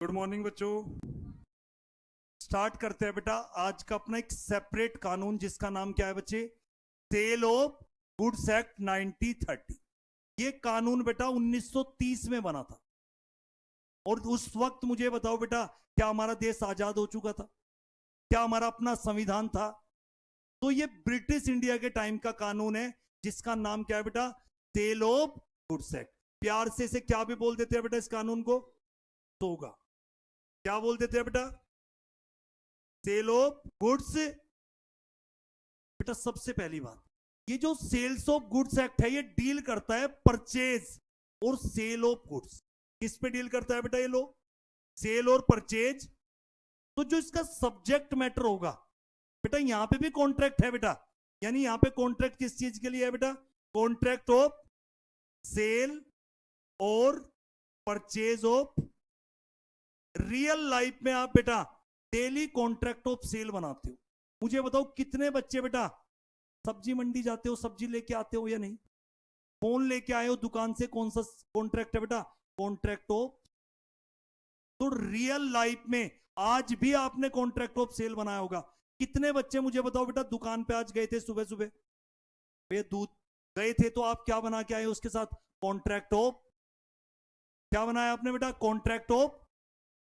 Good morning बच्चों। Start करते हैं बेटा आज का अपना एक सेपरेट कानून जिसका नाम क्या है बच्चे? Sale of goods act 1930। ये कानून बेटा 1930 में बना था। और उस वक्त मुझे बताओ बेटा, क्या हमारा देश आजाद हो चुका था? क्या हमारा अपना संविधान था? तो ये ब्रिटिश इंडिया के टाइम का कानून है जिसका नाम क्या है बेटा? Sale of goods act. प्यार से इसे क्या भी बोल देते हैं बेटा इस कानून को? होगा क्या बोल देते हैं बेटा? Sale of goods. बेटा सबसे पहली बात, ये जो सेल्स ऑफ गुड्स एक्ट है ये डील करता है परचेज और सेल ऑफ गुड्स। किस पे डील करता है बेटा ये लो? सेल और परचेज। तो जो इसका सब्जेक्ट मैटर होगा बेटा, यहां पे भी कॉन्ट्रैक्ट है बेटा। यानी यहां पे कॉन्ट्रैक्ट किस चीज के लिए है बेटा? कॉन्ट्रैक्ट ऑफ सेल और परचेज ऑफ। रियल लाइफ में आप बेटा डेली कॉन्ट्रैक्ट ऑफ सेल बनाते हो। मुझे बताओ कितने बच्चे बेटा सब्जी मंडी जाते हो, सब्जी लेके आते हो या नहीं? फोन लेके आए हो दुकान से, कौन सा कॉन्ट्रैक्ट है बेटा? Contract of. तो रियल लाइफ में आज भी आपने कॉन्ट्रैक्ट ऑफ सेल बनाया होगा। कितने बच्चे मुझे बताओ बेटा दुकान पे आज गए थे सुबह सुबह, वे दूध गए थे तो आप क्या बना के आए उसके साथ? Contract of. क्या बनाया आपने बेटा? Contract of.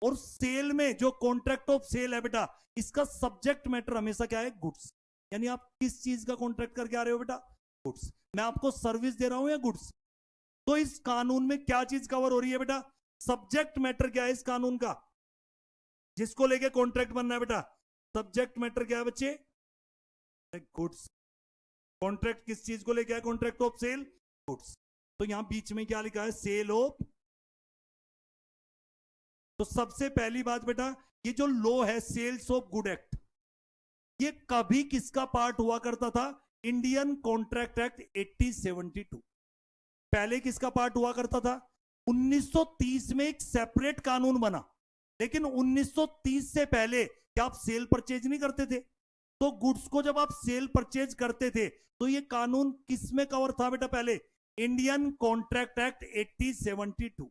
और सेल में जो कॉन्ट्रैक्ट ऑफ सेल है बेटा, इसका सब्जेक्ट मैटर हमेशा क्या है? गुड्स। यानी आप किस चीज का कॉन्ट्रैक्ट करके आ रहे हो बेटा? गुड्स। मैं आपको सर्विस दे रहा हूं या गुड्स? तो इस कानून में क्या चीज कवर हो रही है बेटा? सब्जेक्ट मैटर क्या है इस कानून का जिसको लेके कॉन्ट्रैक्ट बनना है बेटा? सब्जेक्ट मैटर क्या है बच्चे? गुड्स। कॉन्ट्रैक्ट किस चीज को लेके है? Contract of sale, goods. तो यहां बीच में क्या लिखा है? Sale of. तो सबसे पहली बात बेटा, ये जो लॉ है सेल्स ऑफ गुड एक्ट, ये कभी किसका पार्ट हुआ करता था? Indian contract act 1872। पहले किसका पार्ट हुआ करता था? 1930 में एक सेपरेट कानून बना। लेकिन 1930 से पहले क्या आप सेल परचेज नहीं करते थे? तो गुड्स को जब आप सेल परचेज करते थे तो ये कानून किस में कवर था बेटा? पहले इंडियन कॉन्ट्रैक्ट एक्ट 1872।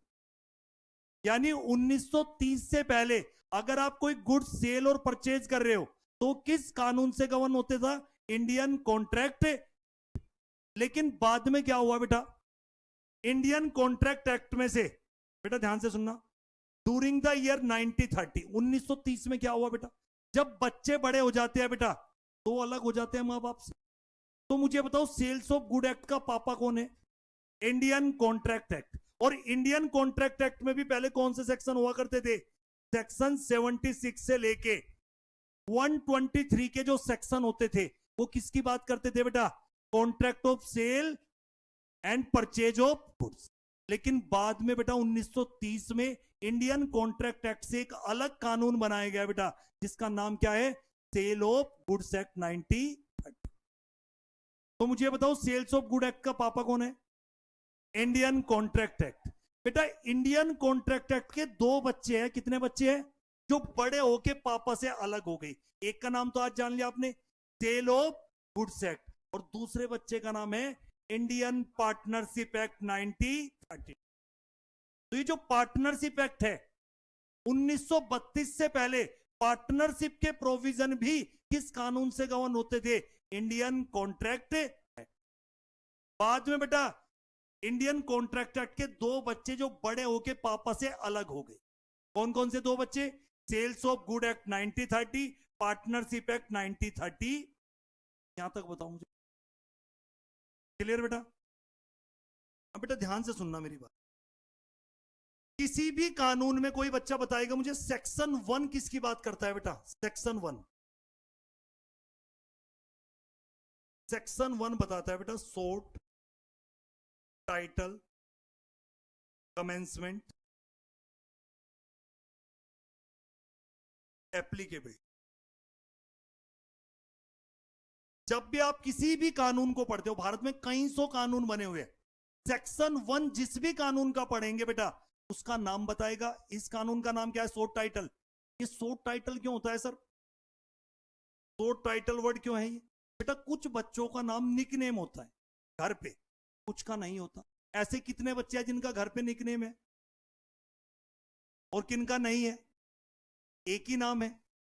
यानी 1930 से पहले अगर आप कोई गुड्स सेल और परचेज कर रहे हो तो किस कानून से गवर्न होते था? Indian contract. लेकिन बाद में क्या हुआ बेटा? इंडियन कॉन्ट्रैक्ट एक्ट में से बेटा ध्यान से सुनना, ड्यूरिंग द ईयर 1930, 1930 में क्या हुआ बेटा? जब बच्चे बड़े हो जाते हैं बेटा तो अलग हो जाते हैं माँ बाप से। तो मुझे बताओ सेल्स ऑफ गुड एक्ट का पापा कौन है? Indian contract act. और इंडियन कॉन्ट्रैक्ट एक्ट में भी पहले कौन से सेक्शन हुआ करते थे? सेक्शन 76 से लेके 123 के जो सेक्शन होते थे वो किसकी बात करते थे बेटा? Contract of sale and purchase of goods. लेकिन बाद में बेटा 1930 में इंडियन कॉन्ट्रैक्ट एक्ट से एक अलग कानून बनाया गया बेटा जिसका नाम क्या है? Sale of goods act 1930। तो मुझे बताओ सेल्स ऑफ गुड एक्ट का पापा कौन है? Indian contract act. बेटा इंडियन कॉन्ट्रैक्ट एक्ट के दो बच्चे हैं। कितने बच्चे हैं जो बड़े होके पापा से अलग हो गए? एक का नाम तो आज जान लिया आपने, सेल ऑफ गुड्स एक्ट। और दूसरे बच्चे का नाम है इंडियन पार्टनरशिप एक्ट 1930। तो ये जो पार्टनरशिप एक्ट है 1932 से पहले पार्टनरशिप के प्रोविजन भी किस कानून से गवर्न होते थे? Indian contract act. बाद में बेटा इंडियन कॉन्ट्रैक्ट एक्ट के दो बच्चे जो बड़े होके पापा से अलग हो गए। कौन कौन से दो बच्चे? Sales of good act 1930, partnership act 1930। यहां तक बताओ मुझे, क्लियर बेटा? अब बेटा ध्यान से सुनना मेरी बात। किसी भी कानून में कोई बच्चा बताएगा मुझे सेक्शन 1 किसकी बात करता है बेटा? सेक्शन 1। सेक्शन 1 बताता है बेटा सोर्ट, टाइटल, कमेंसमेंट, एप्लीकेबल। जब भी आप किसी भी कानून को पढ़ते हो, भारत में कई सौ कानून बने हुए हैं, सेक्शन 1 जिस भी कानून का पढ़ेंगे बेटा उसका नाम बताएगा। इस कानून का नाम क्या है? Short title. ये शॉर्ट टाइटल क्यों होता है सर? शॉर्ट टाइटल वर्ड क्यों है ये बेटा? कुछ बच्चों का नाम निकनेम होता है घर पे, कुछ का नहीं होता। ऐसे कितने बच्चे हैं जिनका घर पे निकनेम है? और किनका नहीं है? एक ही नाम है,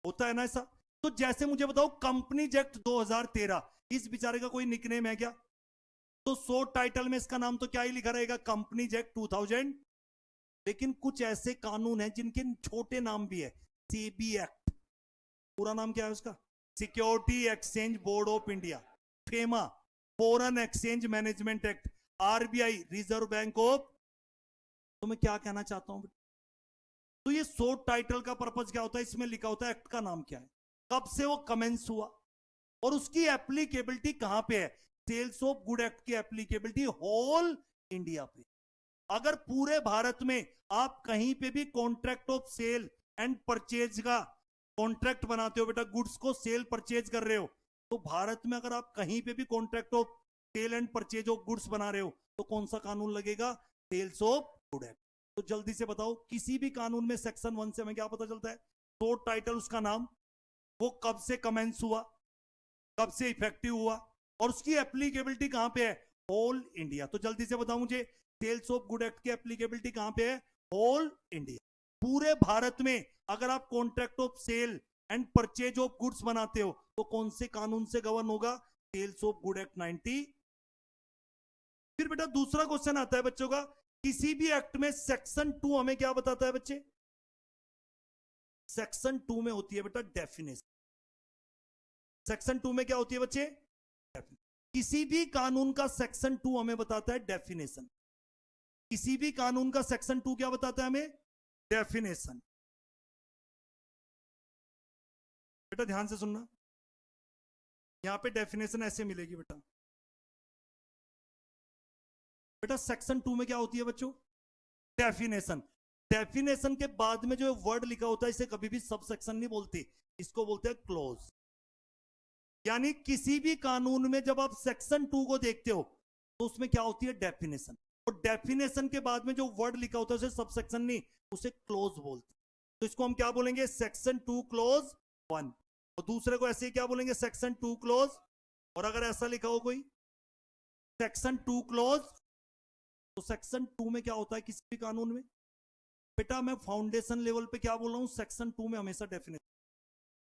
होता है ना ऐसा। तो जैसे मुझे बताओ कंपनीज एक्ट 2013, इस बेचारे का कोई निकनेम है क्या? तो शो टाइटल में इसका नाम तो क्या ही लिखा रहेगा, कंपनीज एक्ट 2000। लेकिन कुछ ऐसे कानून हैं जिनके छोटे नाम भी है। सेबी एक्ट, पूरा नाम क्या है उसका? Security exchange board of India. FEMA, foreign exchange management act. RBI, reserve bank of. तो मैं क्या कहना चाहता हूं, तो ये शॉर्ट टाइटल का पर्पज क्या होता है? इसमें लिखा होता है एक्ट का नाम क्या है, कब से वो कमेंस हुआ, और उसकी एप्लीकेबिलिटी कहां पे है। सेल्स ऑफ गुड एक्ट की एप्लीकेबिलिटी होल इंडिया पे। अगर पूरे भारत में आप कहीं पे भी contract of sale and purchase का कॉन्ट्रैक्ट बनाते हो बेटा, गुड्स को सेल परचेज कर रहे हो, तो भारत में अगर आप कहीं पे भी contract of sale and purchase of goods बना रहे हो, तो कौन सा कानून लगेगा? Sales of good act. तो जल्दी से बताओ, किसी भी कानून में सेक्शन 1 से हमें क्या पता चलता है? शॉर्ट टाइटल, उसका नाम, वो कब से कमेंस हुआ, कब से इफेक्टिव हुआ, और उसकी एप्लीकेबिलिटी कहां पे है? Whole India. तो जल्दी से बताओ मुझे, सेल्स ऑफ गुड एक्ट की एप्लीकेबिलिटी कहां पे है? Whole India. पूरे भारत में अगर आप contract of sale and purchase of goods बनाते हो, तो कौन से कानून से गवर्न होगा? Sales of good act 90। फिर बेटा दूसरा क्वेश्चन आता है बच्चों का, किसी भी एक्ट में सेक्शन 2 हमें क्या बताता है बच्चे? सेक्शन 2 में होती है बेटा डेफिनेशन। सेक्शन 2 में क्या होती है बच्चे? किसी भी कानून का सेक्शन 2 हमें बताता है डेफिनेशन। किसी भी कानून का सेक्शन 2 क्या बताता है हमें? डेफिनेशन। बेटा ध्यान से सुनना, यहां पे डेफिनेशन ऐसे मिलेगी बेटा। बेटा सेक्शन 2 में क्या होती है बच्चों? डेफिनेशन। डेफिनेशन के बाद में जो वर्ड लिखा होता है, इसे कभी भी सब सेक्शन नहीं बोलते, इसको बोलते हैं क्लोज। यानी किसी भी कानून में जब आप सेक्शन 2 को देखते हो, तो उसमें क्या होती है? डेफिनेशन। और डेफिनेशन के बाद में जो वर्ड लिखा होता है उसे सब सेक्शन नहीं, उसे क्लोज बोलते। तो इसको हम क्या बोलेंगे? Section 2 close 1। और दूसरे को ऐसे ही क्या बोलेंगे? Section 2 close. और अगर ऐसा लिखा हो कोई सेक्शन 2 क्लोज, तो सेक्शन 2 में क्या होता है किसी भी कानून में? बेटा मैं फाउंडेशन लेवल पे क्या बोल रहा हूं, सेक्शन 2 में हमेशा डेफिनेशन,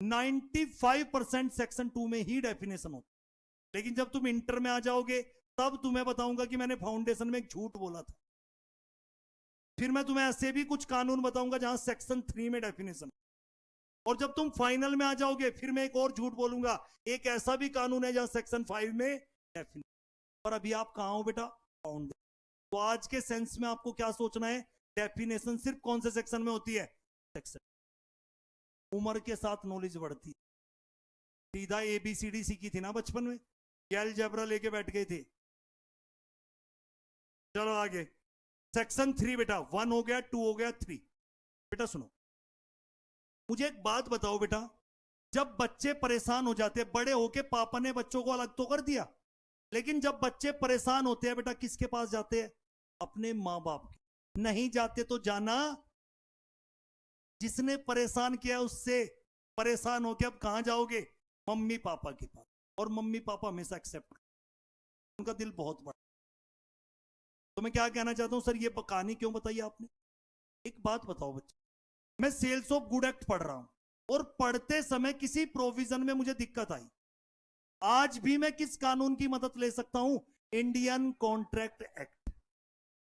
95% सेक्शन 2 में ही डेफिनेशन होता है। लेकिन जब तुम इंटर में आ जाओगे, तब तुम्हें बताऊंगा कि मैंने फाउंडेशन में एक झूठ बोला था। फिर मैं तुम्हें ऐसे भी कुछ कानून बताऊंगा जहां सेक्शन 3 में डेफिनेशन। और जब तुम फाइनल में आ जाओगे, फिर मैं एक और झूठ बोलूंगा, एक ऐसा भी कानून है जहां सेक्शन 5 में डेफिनेशन। पर अभी आप कहां हो बेटा? फाउंडेशन। तो आज के सेंस में आपको क्या सोचना है? डेफिनेशन सिर्फ कौन से सेक्शन में होती है? सेक्शन। उम्र के साथ नॉलेज बढ़ती। सीधा ABCD सीखी थी ना बचपन में, अलजेब्रा लेके बैठ गए थे। चलो आगे, सेक्शन 3 बेटा, 1 हो गया, 2 हो गया, 3। बेटा सुनो, मुझे एक बात बताओ बेटा, जब बच्चे परेशान हो जाते हैं, बड़े होके पापा ने बच्चों को अलग तो कर दिया, लेकिन जब बच्चे परेशान होते हैं बेटा, किसके पास जाते हैं? अपने माँ बाप के। नहीं जाते तो जाना जिसने परेशान किया उससे। परेशान होके अब कहां जाओगे? मम्मी पापा के पास। और मम्मी पापा हमेशा एक्सेप्ट, उनका दिल बहुत बड़ा। तो मैं क्या कहना चाहता हूं सर, ये कहानी क्यों बताई आपने? एक बात बताओ बच्चे, मैं सेल्स ऑफ गुड एक्ट पढ़ रहा हूं, और पढ़ते समय किसी प्रोविजन में मुझे दिक्कत आई। आज भी मैं किस कानून की मदद ले सकता हूं? Indian contract act.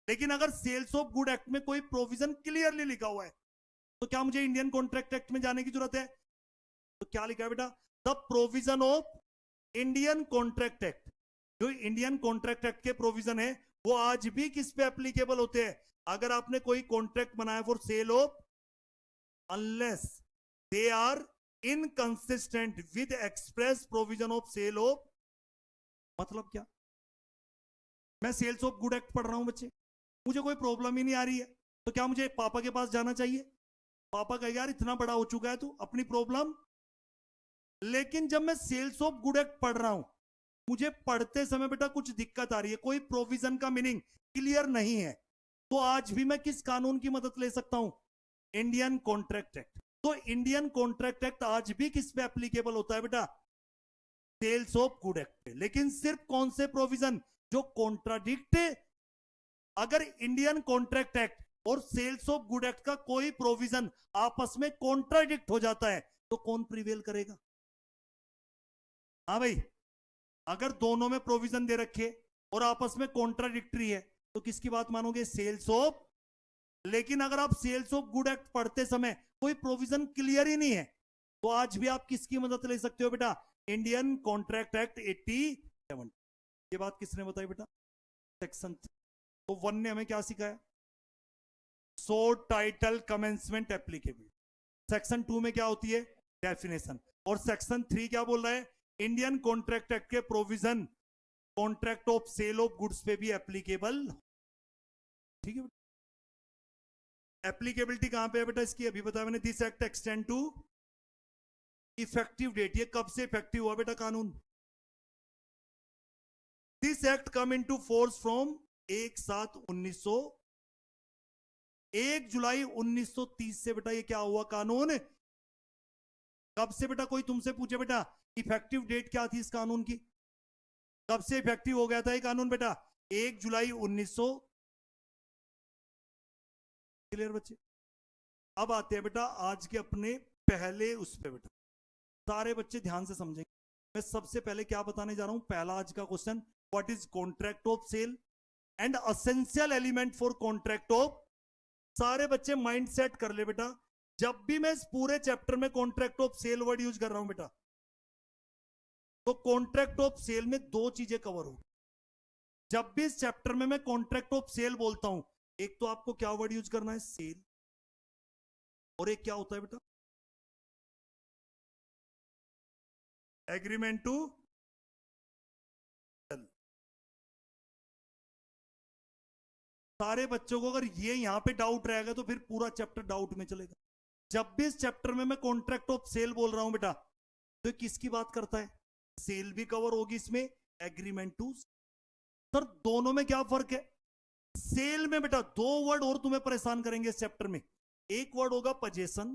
लेकिन अगर सेल्स ऑफ गुड एक्ट में कोई प्रोविजन क्लियरली लिखा हुआ है, तो क्या मुझे इंडियन कॉन्ट्रैक्ट एक्ट में जाने की जरूरत है? तो क्या लिखा है बेटा? The provision of Indian contract act. जो इंडियन कॉन्ट्रैक्ट एक्ट के प्रोविजन है, वो आज भी किस पे एप्लीकेबल होते हैं? अगर आपने कोई कॉन्ट्रैक्ट बनाया for sale of, unless they are inconsistent with express provision of sale of. मतलब क्या? मैं सेल्स ऑफ गुड एक्ट पढ़ रहा हूं बच्चे, मुझे कोई प्रॉब्लम ही नहीं आ रही है, तो क्या मुझे पापा के पास जाना चाहिए? पापा कहेगा यार इतना बड़ा हो चुका है तू, अपनी प्रॉब्लम। लेकिन जब मैं सेल्स ऑफ गुड एक्ट पढ़ रहा हूं, मुझे पढ़ते समय बेटा कुछ दिक्कत आ रही है, कोई प्रोविजन का मीनिंग क्लियर नहीं है, तो आज भी मैं किस कानून की मदद ले सकता हूं? Indian contract act. तो इंडियन कॉन्ट्रैक्ट एक्ट आज भी किस पे एप्लीकेबल होता है बेटा? सेल्स ऑफ गुड एक्ट पे। लेकिन सिर्फ कौन से प्रोविजन? जो कॉन्ट्राडिक्ट। अगर इंडियन कॉन्ट्रैक्ट एक्ट और सेल्स ऑफ गुड एक्ट का कोई प्रोविजन आपस में कॉन्ट्राडिक्ट हो जाता है तो कौन प्रिवेल करेगा? हाँ भाई, अगर दोनों में प्रोविजन दे रखे और आपस में कॉन्ट्राडिक्टरी है तो किसकी बात मानोगे? Sales of. लेकिन अगर आप सेल्स ऑफ गुड एक्ट पढ़ते समय कोई प्रोविजन क्लियर ही नहीं है तो आज भी आप किसकी मदद ले सकते हो बेटा? Indian contract act 87। ये बात किसने बताई बेटा? सेक्शन। तो 1 ने हमें क्या सिखाया? सो टाइटल कमेंसमेंट एप्लीकेबल। सेक्शन 2 में क्या होती है? डेफिनेशन। और सेक्शन 3 क्या बोल रहा है? इंडियन कॉन्ट्रैक्ट एक्ट के provision contract of sale of goods पे भी एप्लीकेबल। ठीक है, एप्लीकेबिलिटी कहां पे है बेटा इसकी? अभी बताया मैंने। This act extend to effective date. ये कब से इफेक्टिव हुआ बेटा कानून? This act come into force from 1 July 1930 से बेटा ये क्या हुआ कानून? कब से बेटा? कोई तुमसे पूछे बेटा इफेक्टिव डेट क्या थी इस कानून की? कब से इफेक्टिव हो गया था ये कानून बेटा? 1 जुलाई 1900। क्लियर बच्चे? अब आते हैं बेटा आज के अपने पहले उस पे बेटा। सारे बच्चे ध्यान से समझेंगे। मैं सबसे पहले क्या बताने जा रहा हूं? पहला आज का question, what is contract of sale and essential element for contract of. सारे बच्चे माइंड सेट कर ले बेटा, जब भी मैं इस पूरे चैप्टर में contract of sale word use कर रहा हूं बेटा तो कॉन्ट्रैक्ट ऑफ सेल में 2 चीजें कवर हो। जब भी इस चैप्टर में मैं कॉन्ट्रैक्ट ऑफ सेल बोलता हूं, एक तो आपको क्या वर्ड यूज करना है? सेल। और एक क्या होता है बेटा? Agreement to sale. सारे बच्चों को अगर ये यहां पे डाउट रहेगा तो फिर पूरा चैप्टर डाउट में चलेगा। जब भी इस चैप्टर में मैं कॉन्ट्रैक्ट ऑफ सेल बोल रहा हूं बेटा तो किसकी बात करता है? सेल भी कवर होगी इसमें, एग्रीमेंट टू। सर दोनों में क्या फर्क है? सेल में बेटा 2 वर्ड और तुम्हें परेशान करेंगे इस चैप्टर में। एक वर्ड होगा पजेशन,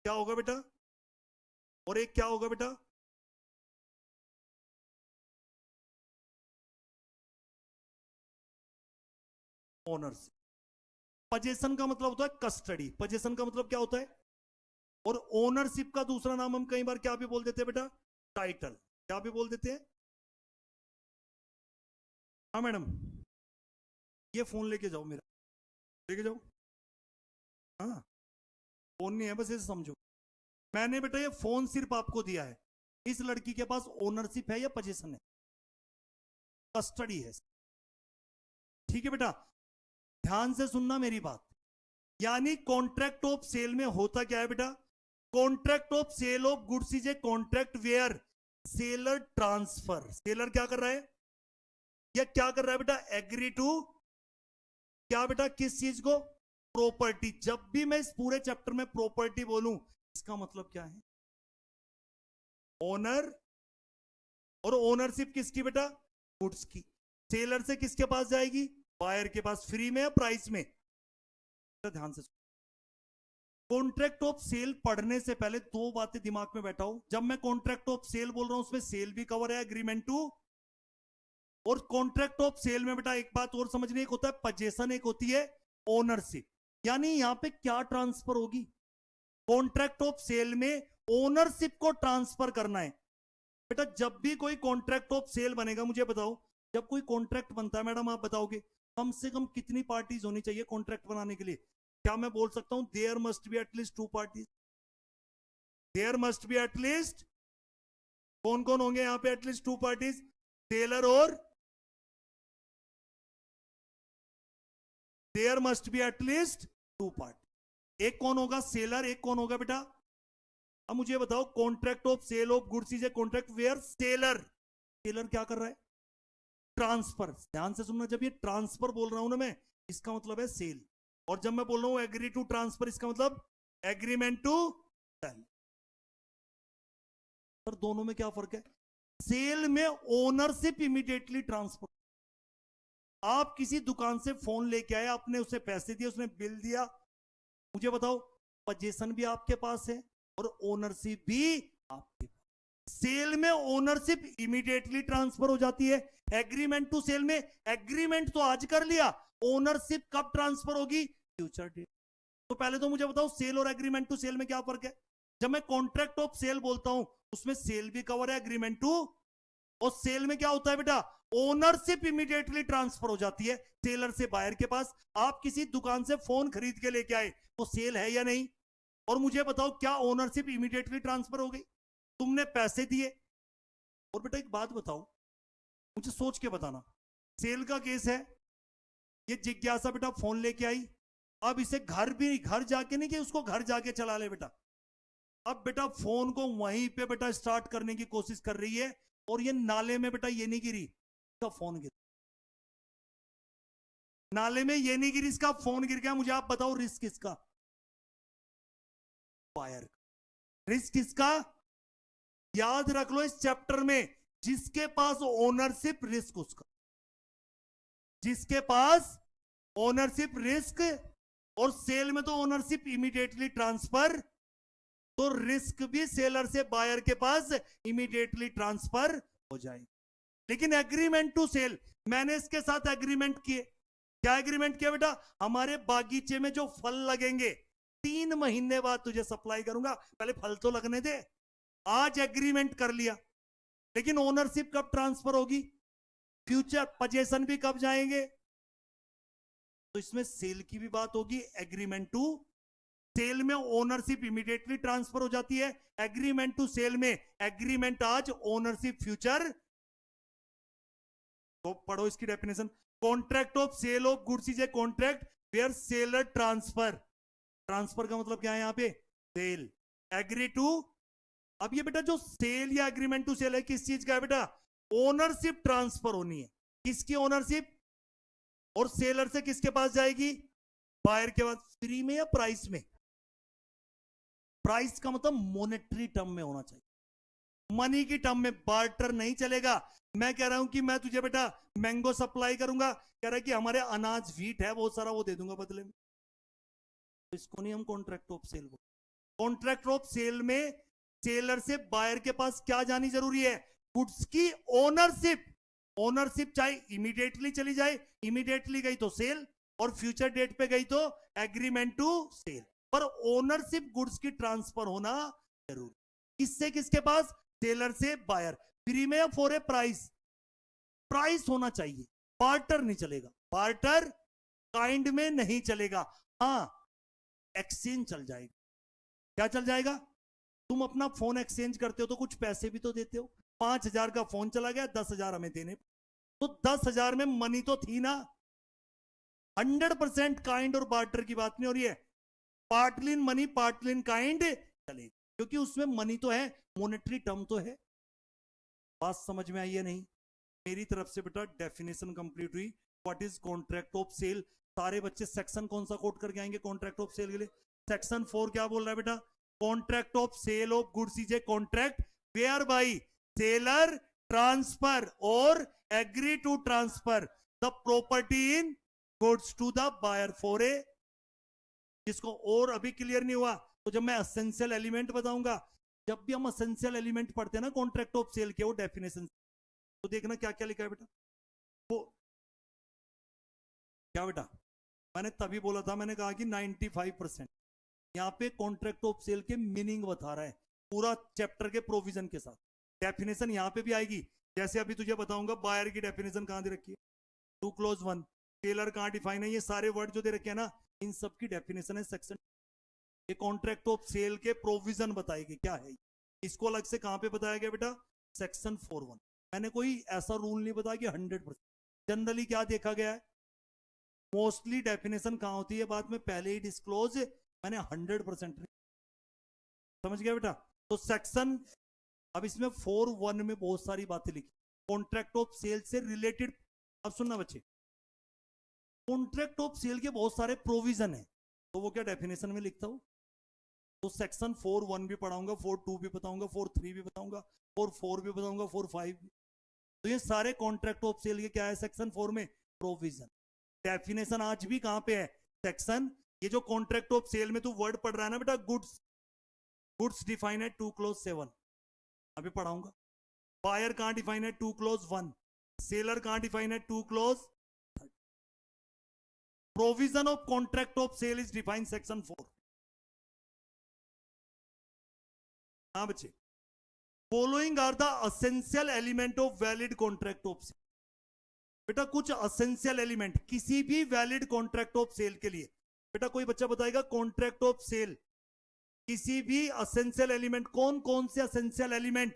क्या होगा बेटा? और एक क्या होगा बेटा? ओनरशिप। पजेशन का मतलब होता है कस्टडी। पजेशन का मतलब क्या होता है? और ओनरशिप का दूसरा नाम हम कई बार क्या भी बोल देते हैं बेटा? टाइटल। क्या भी बोल देते हैं? हाँ मैडम, ये फोन लेके जाओ, मेरा लेके जाओ। हाँ, फोन नहीं है, बस इसे समझो। मैंने बेटा ये फोन सिर्फ आपको दिया है। इस लड़की के पास ओनरशिप है या पोजीशन है? कस्टडी है। ठीक है बेटा, ध्यान से सुनना मेरी बात। यानी कॉन्ट्रैक्ट ऑफ सेल में होता क्या है बेटा? Contract of sale of goods is a contract where seller transfer. Seller क्या कर रहा है? या क्या कर रहा है बेटा? एग्री टू क्या बेटा? किस चीज को? प्रॉपर्टी। जब भी मैं इस पूरे चैप्टर में प्रॉपर्टी बोलूं इसका मतलब क्या है? ओनर। और ओनरशिप किसकी बेटा? गुड्स की। सेलर से किसके पास जाएगी? बायर के पास। फ्री में या प्राइस में? ध्यान से। कॉन्ट्रैक्ट ऑफ सेल पढ़ने से पहले 2 बातें दिमाग में बैठाओ। जब मैं कॉन्ट्रैक्ट ऑफ सेल बोल रहा हूं उसमें सेल भी कवर है, एग्रीमेंट टू। और कॉन्ट्रैक्ट ऑफ सेल में बेटा एक बात और समझनी, एक होता है पोजीशन, एक होती है ओनरशिप। यानी यहां पे क्या ट्रांसफर होगी? कॉन्ट्रैक्ट ऑफ सेल में ओनरशिप को ट्रांसफर करना है बेटा। जब भी कोई कॉन्ट्रैक्ट ऑफ सेल बनेगा, मुझे बताओ, जब कोई कॉन्ट्रैक्ट बनता है मैडम, आप बताओगे कम से कम कितनी पार्टीज होनी चाहिए कॉन्ट्रैक्ट बनाने के लिए? क्या मैं बोल सकता हूं there must be at least 2 parties? There must be at least, कौन कौन होंगे यहां पे एटलीस्ट 2 पार्टीज? सेलर और there must be at least 2 party. एक कौन होगा? सेलर। एक कौन होगा बेटा? अब मुझे बताओ, contract of sale of goods is a contract where seller. Seller क्या कर रहा है? ट्रांसफर। ध्यान से सुनना, जब ये ट्रांसफर बोल रहा हूं ना मैं, इसका मतलब है सेल। और जब मैं बोल रहा हूं एग्री टू ट्रांसफर, इसका मतलब एग्रीमेंट टू सेल। पर दोनों में क्या फर्क है? सेल में ओनरशिप इमीडिएटली ट्रांसफर। आप किसी दुकान से फोन लेके आए, आपने उसे पैसे दिए, उसने बिल दिया, मुझे बताओ पोजीशन भी आपके पास है और ओनरशिप भी आपके पास। सेल में ओनरशिप इमीडिएटली ट्रांसफर हो जाती है। एग्रीमेंट टू सेल में एग्रीमेंट तो आज कर लिया ओनरशिप कब ट्रांसफर होगी? Future date. तो पहले तो मुझे बताओ सेल और एग्रीमेंट टू सेल में क्या फर्क है? जब मैं कॉन्ट्रैक्ट ऑफ सेल बोलता हूं उसमें सेल भी कवर है, एग्रीमेंट टू, और सेल में क्या होता है बेटा? ओनरशिप इमीडिएटली ट्रांसफर हो जाती है सेलर से बायर के पास। आप किसी दुकान से फोन खरीद के लेके आए, वो सेल है या नहीं? और मुझे बताओ क्या ओनरशिप इमीडिएटली ट्रांसफर हो गई? तुमने पैसे दिए। और बेटा एक बात बताओ, मुझे सोच के बताना, सेल का केस है, ये जिज्ञासा बेटा फोन लेके आई, अब इसे घर जाके नहीं कि उसको घर जाके चला ले बेटा, अब बेटा फोन को वहीं पे बेटा स्टार्ट करने की कोशिश कर रही है, और ये नाले में बेटा ये नहीं गिरी, इसका फोन गिर, नाले में ये नहीं गिरी, इसका फोन गिर गया। मुझे आप बताओ रिस्क किसका? बायर। रिस्क किसका? याद रख लो इस चैप्टर में, जिसके पास ओनरशिप रिस्क उसका, जिसके पास ओनरशिप रिस्क, और सेल में तो ओनरशिप इमीडिएटली ट्रांसफर, तो रिस्क भी सेलर से बायर के पास इमीडिएटली ट्रांसफर हो जाए। लेकिन एग्रीमेंट टू सेल, मैंने इसके साथ एग्रीमेंट किए। क्या एग्रीमेंट किया बेटा? हमारे बागीचे में जो फल लगेंगे 3 महीने बाद तुझे सप्लाई करूंगा, पहले फल तो लगने दे। आज एग्रीमेंट कर लिया, लेकिन ओनरशिप कब ट्रांसफर होगी? फ्यूचर पोजीशन भी कब जाएंगे? तो इसमें सेल की भी बात होगी, एग्रीमेंट टू सेल में ओनरशिप इमीडिएटली ट्रांसफर हो जाती है, एग्रीमेंट टू सेल में एग्रीमेंट आज, ओनरशिप फ्यूचर। तो पढ़ो इसकी definition. Contract of sale of goods is a contract where seller transfer, transfer का मतलब क्या है यहां पे? सेल। एग्री टू, अब ये बेटा जो सेल या एग्रीमेंट टू सेल है किस चीज का है बेटा? ओनरशिप ट्रांसफर होनी है। किसकी ओनरशिप? और सेलर से किसके पास जाएगी? बायर के पास। फ्री में या प्राइस में? प्राइस का मतलब मॉनेटरी टर्म में होना चाहिए, मनी की टर्म में, बार्टर नहीं चलेगा। मैं कह रहा हूं कि मैं तुझे बेटा मैंगो सप्लाई करूंगा, कह रहा है कि हमारे अनाज वीट है बहुत सारा, वो दे दूंगा बदले में, तो इसको नहीं हम कॉन्ट्रैक्ट ऑफ सेल बोलते। कॉन्ट्रैक्ट ऑफ सेल में सेलर से बायर के पास क्या जानी जरूरी है? गुड्स की ओनरशिप। ओनरशिप चाहे इमीडिएटली चली जाए, इमीडिएटली गई तो सेल, और फ्यूचर डेट पे गई तो एग्रीमेंट टू सेल, पर ओनरशिप गुड्स की ट्रांसफर होना जरूरी। किससे किसके पास? सेलर से बायर। फ्री में या फॉर ए प्राइस? प्राइस होना चाहिए, बार्टर नहीं चलेगा, बार्टर काइंड में नहीं चलेगा। हाँ, एक्सचेंज चल जाएगा। क्या चल जाएगा? तुम अपना फोन एक्सचेंज करते हो तो कुछ पैसे भी तो देते हो। 5,000 का फोन चला गया, 10,000 हमें देने, तो 10,000 में मनी तो थी ना। 100% काइंड और बार्टर की बात नहीं हो रही है, partly in money partly in kind चलेगी, क्योंकि उसमें मनी तो है, मॉनेटरी टर्म तो है। बात समझ में आई है नहीं? मेरी तरफ से बेटा डेफिनेशन कंप्लीट हुई। What is contract of sale? सारे बच्चे सेक्शन कौन सा कोट करके आएंगे कॉन्ट्रैक्ट ऑफ सेल के लिए? सेक्शन 4 क्या बोल रहा है बेटा? Contract of sale of goods is a contract whereby seller transfer और agree to transfer the property in goods to the buyer for a, जिसको और अभी क्लियर नहीं हुआ तो जब मैं एसेंशियल एलिमेंट बताऊंगा, जब भी हम एसेंशियल एलिमेंट पढ़ते हैं ना कॉन्ट्रैक्ट ऑफ सेल के, वो डेफिनेशन, तो देखना क्या क्या लिखा है बेटा। वो क्या बेटा? मैंने तभी बोला था, मैंने कहा कि 95% यहाँ पे कॉन्ट्रैक्ट ऑफ सेल के मीनिंग बता रहा है पूरा चैप्टर के प्रोविजन के साथ। डेफिनेशन यहाँ पे भी आएगी, जैसे अभी तुझे बताऊंगा बायर की डेफिनेशन कहां दे रखी है, टू क्लोज 1, सेलर कहां डिफाइन है, ये सारे वर्ड जो दे रखे हैं ना, इन सब की डेफिनेशन है सेक्शन। ये कॉन्ट्रैक्ट ऑफ सेल के प्रोविजन बताएगी क्या है, इसको अलग से कहां पे बताया गया बेटा? सेक्शन 4(1). मैंने कोई ऐसा रूल नहीं बताया कि 100%। जनरली क्या देखा गया है, मोस्टली डेफिनेशन कहां होती है बाद में, पहले ही डिस्क्लोज, मैंने 100% नहीं। समझ गया बेटा? तो सेक्शन, अब इसमें 4(1) में बहुत सारी बातें लिखी कॉन्ट्रैक्ट ऑफ सेल से रिलेटेड। अब सुनना बच्चे, कॉन्ट्रैक्ट ऑफ सेल के बहुत सारे प्रोविजन है, तो वो क्या डेफिनेशन में लिखता हूं, तो सेक्शन 4(1) भी पढ़ाऊंगा, 4(2) भी बताऊंगा, 4(3) भी बताऊंगा, 4(4) भी बताऊंगा, 4(5) भी। तो ये सारे कॉन्ट्रैक्ट ऑफ सेल के क्या है सेक्शन 4 में? प्रोविजन। डेफिनेशन आज भी कहां पे है? सेक्शन, ये जो कॉन्ट्रैक्ट ऑफ सेल में तू वर्ड पढ़ रहा है ना बेटा, गुड्स, गुड्स डिफाइन है 2 क्लोज 7, अभी पढ़ाऊंगा। बायर कहां डिफाइन है? 2 क्लोज 1। सेलर कहां डिफाइन है? 2 clause provision of contract of sale is defined section 4। हाँ बच्चे, following are the essential element of valid contract of sale. बेटा कुछ असेंशियल एलिमेंट किसी भी वैलिड कॉन्ट्रैक्ट ऑफ सेल के लिए, बेटा कोई बच्चा बताएगा कॉन्ट्रैक्ट ऑफ सेल किसी भी असेंशियल एलिमेंट, कौन कौन से essential element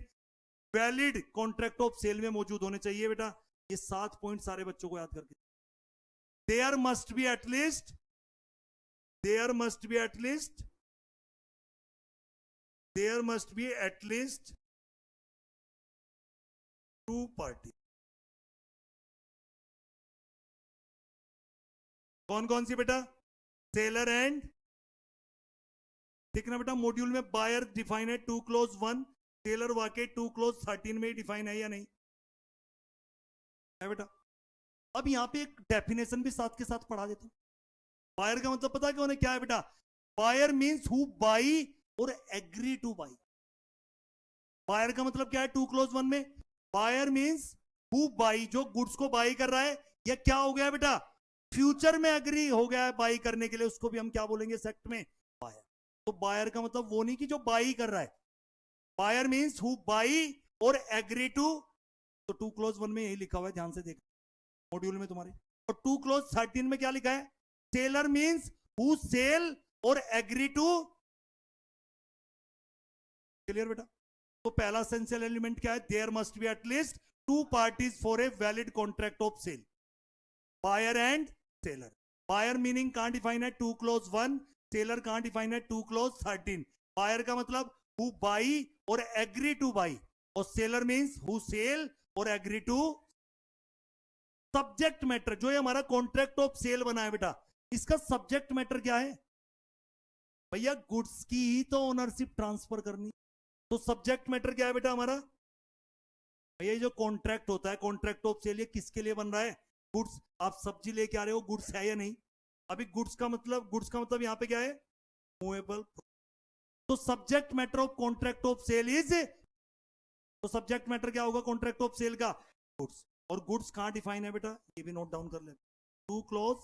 valid contract of sale में मौजूद होने चाहिए। बेटा ये 7 पॉइंट सारे बच्चों को याद करके, there must be at least, there must be at least, there must be at least 2 party. कौन कौन सी बेटा, सेलर एंड, ठीक ना बेटा। मॉड्यूल में बायर डिफाइन है 2 क्लोज 1, सेलर वाकई 2 क्लोज 13 में ही डिफाइन है या नहीं है बेटा। अब यहां पे एक डेफिनेशन भी साथ के साथ पढ़ा देता हूं। बायर का मतलब पता है कि क्या है बेटा, बायर मींस हु बाई और एग्री टू बाई। बायर का मतलब क्या है 2 क्लोज 1 में, बायर मींस हु बाई, जो गुड्स को बाई कर रहा है, या क्या हो गया बेटा, फ्यूचर में एग्री हो गया है बाई करने के लिए, उसको भी हम क्या बोलेंगे सेक्ट में, बायर। तो बायर का मतलब वो नहीं कि जो बाई कर रहा है, बायर मींस हु बाई और एग्री टू। तो 2 क्लोज 1 में यही लिखा हुआ है, ध्यान से देख मॉड्यूल में तुम्हारे। और 2 क्लोज 13 में क्या लिखा है, सेलर मींस हु सेल और एग्री टू। क्लियर बेटा। तो पहला एसेंशियल एलिमेंट क्या है, there must be at least 2 parties for a valid contract of sale, buyer and seller. Buyer meaning कहां डिफाइन है 2 क्लोज 1, सेलर कहां डिफाइन है 2 क्लोज 13। बायर का मतलब हु बाई और एग्री टू बाई, और सेलर मींस हु सेल और agree to. Subject matter, जो ये हमारा कॉन्ट्रैक्ट ऑफ सेल बना है बेटा, इसका सब्जेक्ट मैटर क्या है भैया, गुड्स की ही तो ओनरशिप ट्रांसफर करनी। तो सब्जेक्ट मैटर क्या है बेटा हमारा भैया, ये जो कॉन्ट्रैक्ट होता है कॉन्ट्रैक्ट ऑफ सेल, ये किसके लिए बन रहा है, गुड्स। आप सब्जी लेके आ रहे हो, गुड्स है या नहीं, अभी गुड्स का मतलब यहां पे क्या है, मूवेबल। तो subject matter of contract of sale is, तो सब्जेक्ट मैटर क्या होगा कॉन्ट्रैक्ट ऑफ सेल का, गुड्स। और गुड्स कहां डिफाइन है बेटा, ये भी नोट डाउन कर ले, 2 क्लोज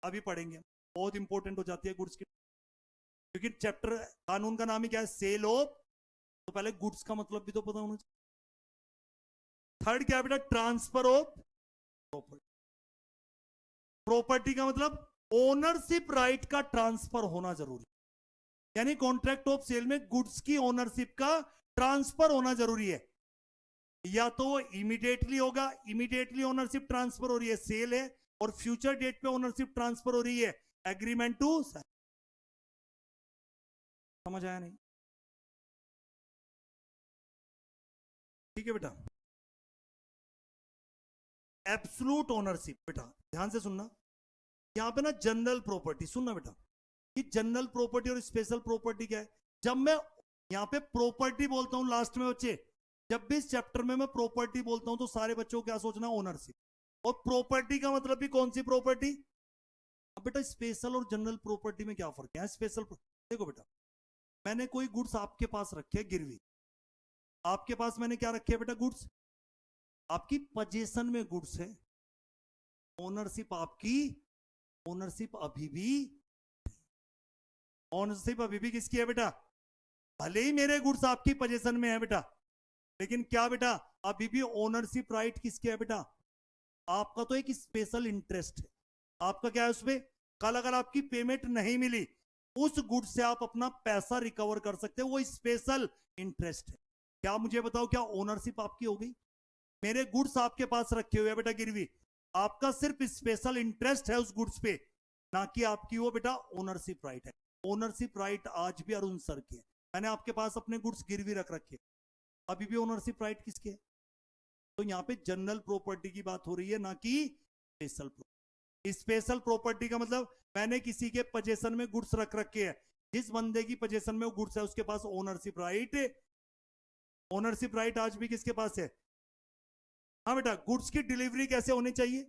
अभी पढ़ेंगे, बहुत इंपॉर्टेंट हो जाती है गुड्स की, क्योंकि चैप्टर कानून का नाम ही क्या है, सेल ऑफ। तो पहले गुड्स का मतलब भी तो पता होना चाहिए। थर्ड क्या है बेटा, ट्रांसफर ऑफ प्रॉपर्टी। प्रॉपर्टी का मतलब ओनरशिप राइट का ट्रांसफर होना जरूरी, यानी कॉन्ट्रैक्ट ऑफ सेल में गुड्स की ओनरशिप का ट्रांसफर होना जरूरी है। या तो वो इमीडिएटली होगा, इमीडिएटली ओनरशिप ट्रांसफर हो रही है, सेल है, और फ्यूचर डेट पे ओनरशिप ट्रांसफर हो रही है, एग्रीमेंट टू। समझ आया नहीं, ठीक है बेटा। एब्सोल्यूट ओनरशिप, बेटा ध्यान से सुनना, यहां पे ना जनरल प्रॉपर्टी, सुनना बेटा, कि जनरल प्रॉपर्टी और स्पेशल प्रॉपर्टी क्या है। जब मैं यहां पे प्रॉपर्टी बोलता हूं लास्ट में बच्चे, जब भी इस चैप्टर में मैं प्रॉपर्टी बोलता हूं तो सारे बच्चों को क्या सोचना, ओनरशिप। और प्रॉपर्टी का मतलब भी कौन सी प्रॉपर्टी। अब बेटा स्पेशल और जनरल प्रॉपर्टी में क्या फर्क है। स्पेशल, देखो बेटा, मैंने कोई गुड्स आपके पास रखे गिरवी, आपके पास मैंने क्या रखे है बेटा, गुड्स आपकी पोजीशन में गुड्स है, ओनरशिप आपकी, ओनरशिप अभी भी, ओनरशिप अभी भी किसकी है बेटा, भले ही मेरे गुड्स आपकी पोजीशन में है बेटा, लेकिन क्या बेटा अभी भी ओनरशिप राइट किसके है बेटा, आपका। तो एक स्पेशल इंटरेस्ट है आपका, क्या है उसमें, कल अगर आपकी पेमेंट नहीं मिली, उस गुड्स से आप अपना पैसा रिकवर कर सकते हो, वो स्पेशल इंटरेस्ट है। क्या मुझे बताओ, क्या ओनरशिप आपकी हो गई, मेरे गुड्स आपके पास रखे हुए हैं बेटा गिरवी, आपका सिर्फ स्पेशल इंटरेस्ट है उस गुड्स पे, ना कि आपकी वो बेटा ओनरशिप राइट है। ओनरशिप राइट आज भी अरुण सर की है, मैंने आपके पास अपने गुड्स गिरवी रख रखे, अभी भी ओनरशिप राइट किसके है। तो यहाँ पे जनरल प्रॉपर्टी की बात हो रही है, ना कि स्पेशल प्रॉपर्टी। स्पेशल प्रॉपर्टी का मतलब मैंने किसी के पोजीशन में गुड्स रख रखे हैं, जिस बंदे की पोजीशन में वो गुड्स है उसके पास ओनरशिप राइट है। ओनरशिप राइट आज भी किसके पास है, हाँ बेटा। गुड्स की डिलीवरी कैसे होनी चाहिए,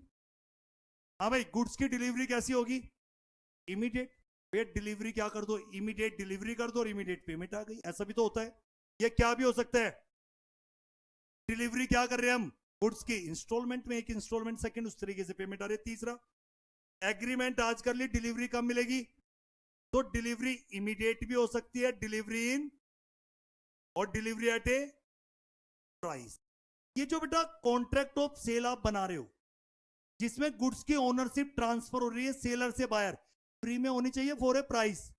हाँ भाई, गुड्स की डिलीवरी कैसी होगी, इमीडिएट। पेड डिलीवरी क्या कर दो, इमीडिएट डिलीवरी कर दो और इमीडिएट पेमेंट आ गई, ऐसा भी तो होता है। ये क्या भी हो सकता है, डिलीवरी क्या कर रहे हैं हम, गुड्स की इंस्टॉलमेंट में, एक इंस्टॉलमेंट सेकंड, उस तरीके से पेमेंट आ रही है। तीसरा एग्रीमेंट आज कर ली, डिलीवरी कब मिलेगी? तो डिलीवरी इमीडिएट भी हो सकती है, डिलीवरी इन और डिलीवरी एट ए प्राइस। ये जो बेटा कॉन्ट्रैक्ट ऑफ सेल आप बना रहे हो, जिसमें गुड्स की ओनरशिप ट्रांसफर हो रही है सेलर से बायर, फ्री में होनी चाहिए for a price.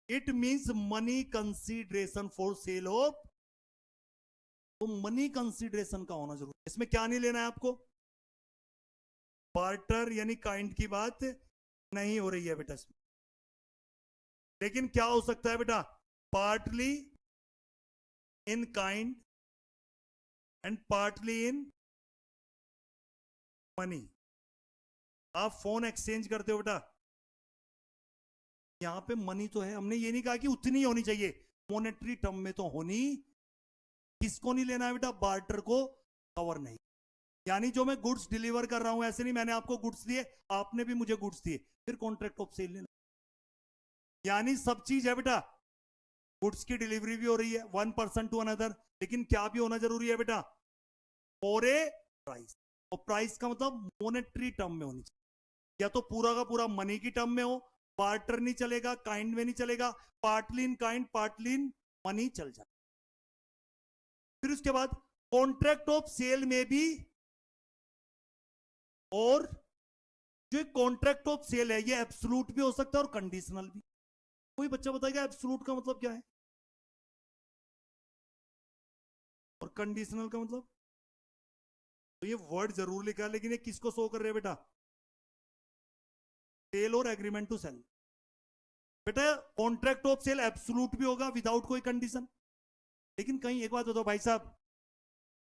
It means money consideration for sale of, तो मनी कंसीडरेशन का होना जरूरी है। इसमें क्या नहीं लेना है आपको? बार्टर यानी काइंड की बात नहीं हो रही है बेटा इसमें। लेकिन क्या हो सकता है बेटा? Partly in kind and partly in money. आप फोन एक्सचेंज करते हो बेटा, यहां पे मनी तो है, हमने ये नहीं कहा कि उतनी होनी चाहिए, मॉनेटरी टर्म में तो होनी। किसको नहीं लेना है बेटा? बार्टर को कवर नहीं। यानी जो मैं गुड्स डिलीवर कर रहा हूं, ऐसे नहीं मैंने आपको गुड्स दिए, आपने भी मुझे गुड्स दिए, फिर कॉन्ट्रैक्ट ऑफ सेल लेना। यानी सब चीज है बेटा, गुड्स की डिलीवरी भी हो रही है वन पर्सन टू अनदर, लेकिन क्या भी होना जरूरी है बेटा? For a price. और प्राइस का मतलब मॉनेटरी टर्म में होनी चाहिए, या तो पूरा का पूरा मनी की टर्म में हो, बार्टर नहीं चलेगा, काइंड में नहीं चलेगा, partly in kind partly in money चल जाए। फिर उसके बाद कॉन्ट्रैक्ट ऑफ सेल में भी, और जो कॉन्ट्रैक्ट ऑफ सेल है ये एब्सोल्यूट भी हो सकता है और कंडीशनल भी। कोई बच्चा बताएगा एब्सोल्यूट का मतलब क्या है और कंडीशनल का मतलब? तो ये वर्ड जरूर लिखा है, लेकिन ये किसको शो कर रहे हैं बेटा? सेल और एग्रीमेंट टू सेल। बेटा कॉन्ट्रैक्ट ऑफ सेल एब्सोल्यूट भी होगा विदाउट कोई कंडीशन। लेकिन कहीं एक बात बताओ भाई साहब,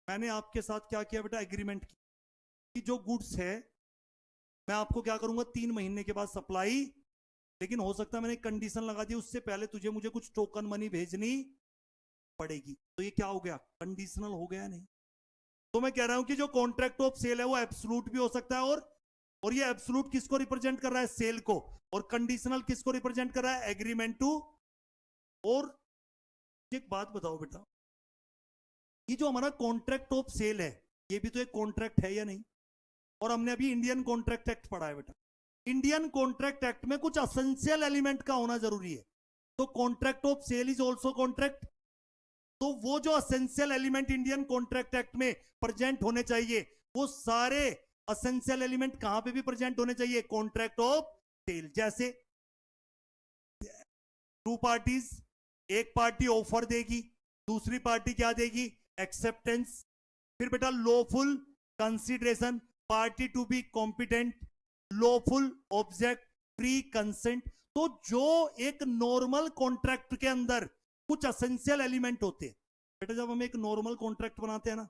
मैंने आपके साथ क्या किया बेटा? एग्रीमेंट की कि जो गुड्स है मैं आपको क्या करूंगा, 3 महीने के बाद सप्लाई, लेकिन हो सकता है मैंने कंडीशन लगा दी, उससे पहले तुझे मुझे कुछ टोकन मनी भेजनी पड़ेगी। तो ये क्या हो गया? कंडीशनल हो गया नहीं? तो मैं कह रहा हूं कि जो कॉन्ट्रैक्ट ऑफ सेल है वो एब्सोल्यूट भी हो सकता है, और ये एब्सोल्यूट किसको रिप्रेजेंट कर रहा है? सेल को। और कंडीशनल किसको रिप्रेजेंट कर रहा है? Agreement to. और एक बात बताओ बेटा, ये जो हमारा कॉन्ट्रैक्ट ऑफ सेल है ये भी तो एक कॉन्ट्रैक्ट है या नहीं? और हमने अभी इंडियन कॉन्ट्रैक्ट एक्ट पढ़ा है बेटा, इंडियन कॉन्ट्रैक्ट एक्ट में कुछ असेंशियल एलिमेंट का होना जरूरी है। तो contract of sale is also contract. तो वो जो essential element Indian contract act में प्रेजेंट होने चाहिए, वो सारे असेंशियल एलिमेंट कहां पे भी प्रेजेंट होने चाहिए? Contract of sale. जैसे 2 पार्टीज, एक पार्टी ऑफर देगी, दूसरी पार्टी क्या देगी? एक्सेप्टेंस। फिर बेटा lawful consideration, party to be competent, lawful object, free consent. तो जो एक नॉर्मल कॉन्ट्रैक्ट के अंदर कुछ असेंशियल एलिमेंट होते हैं बेटा, जब हम एक नॉर्मल कॉन्ट्रैक्ट बनाते हैं ना,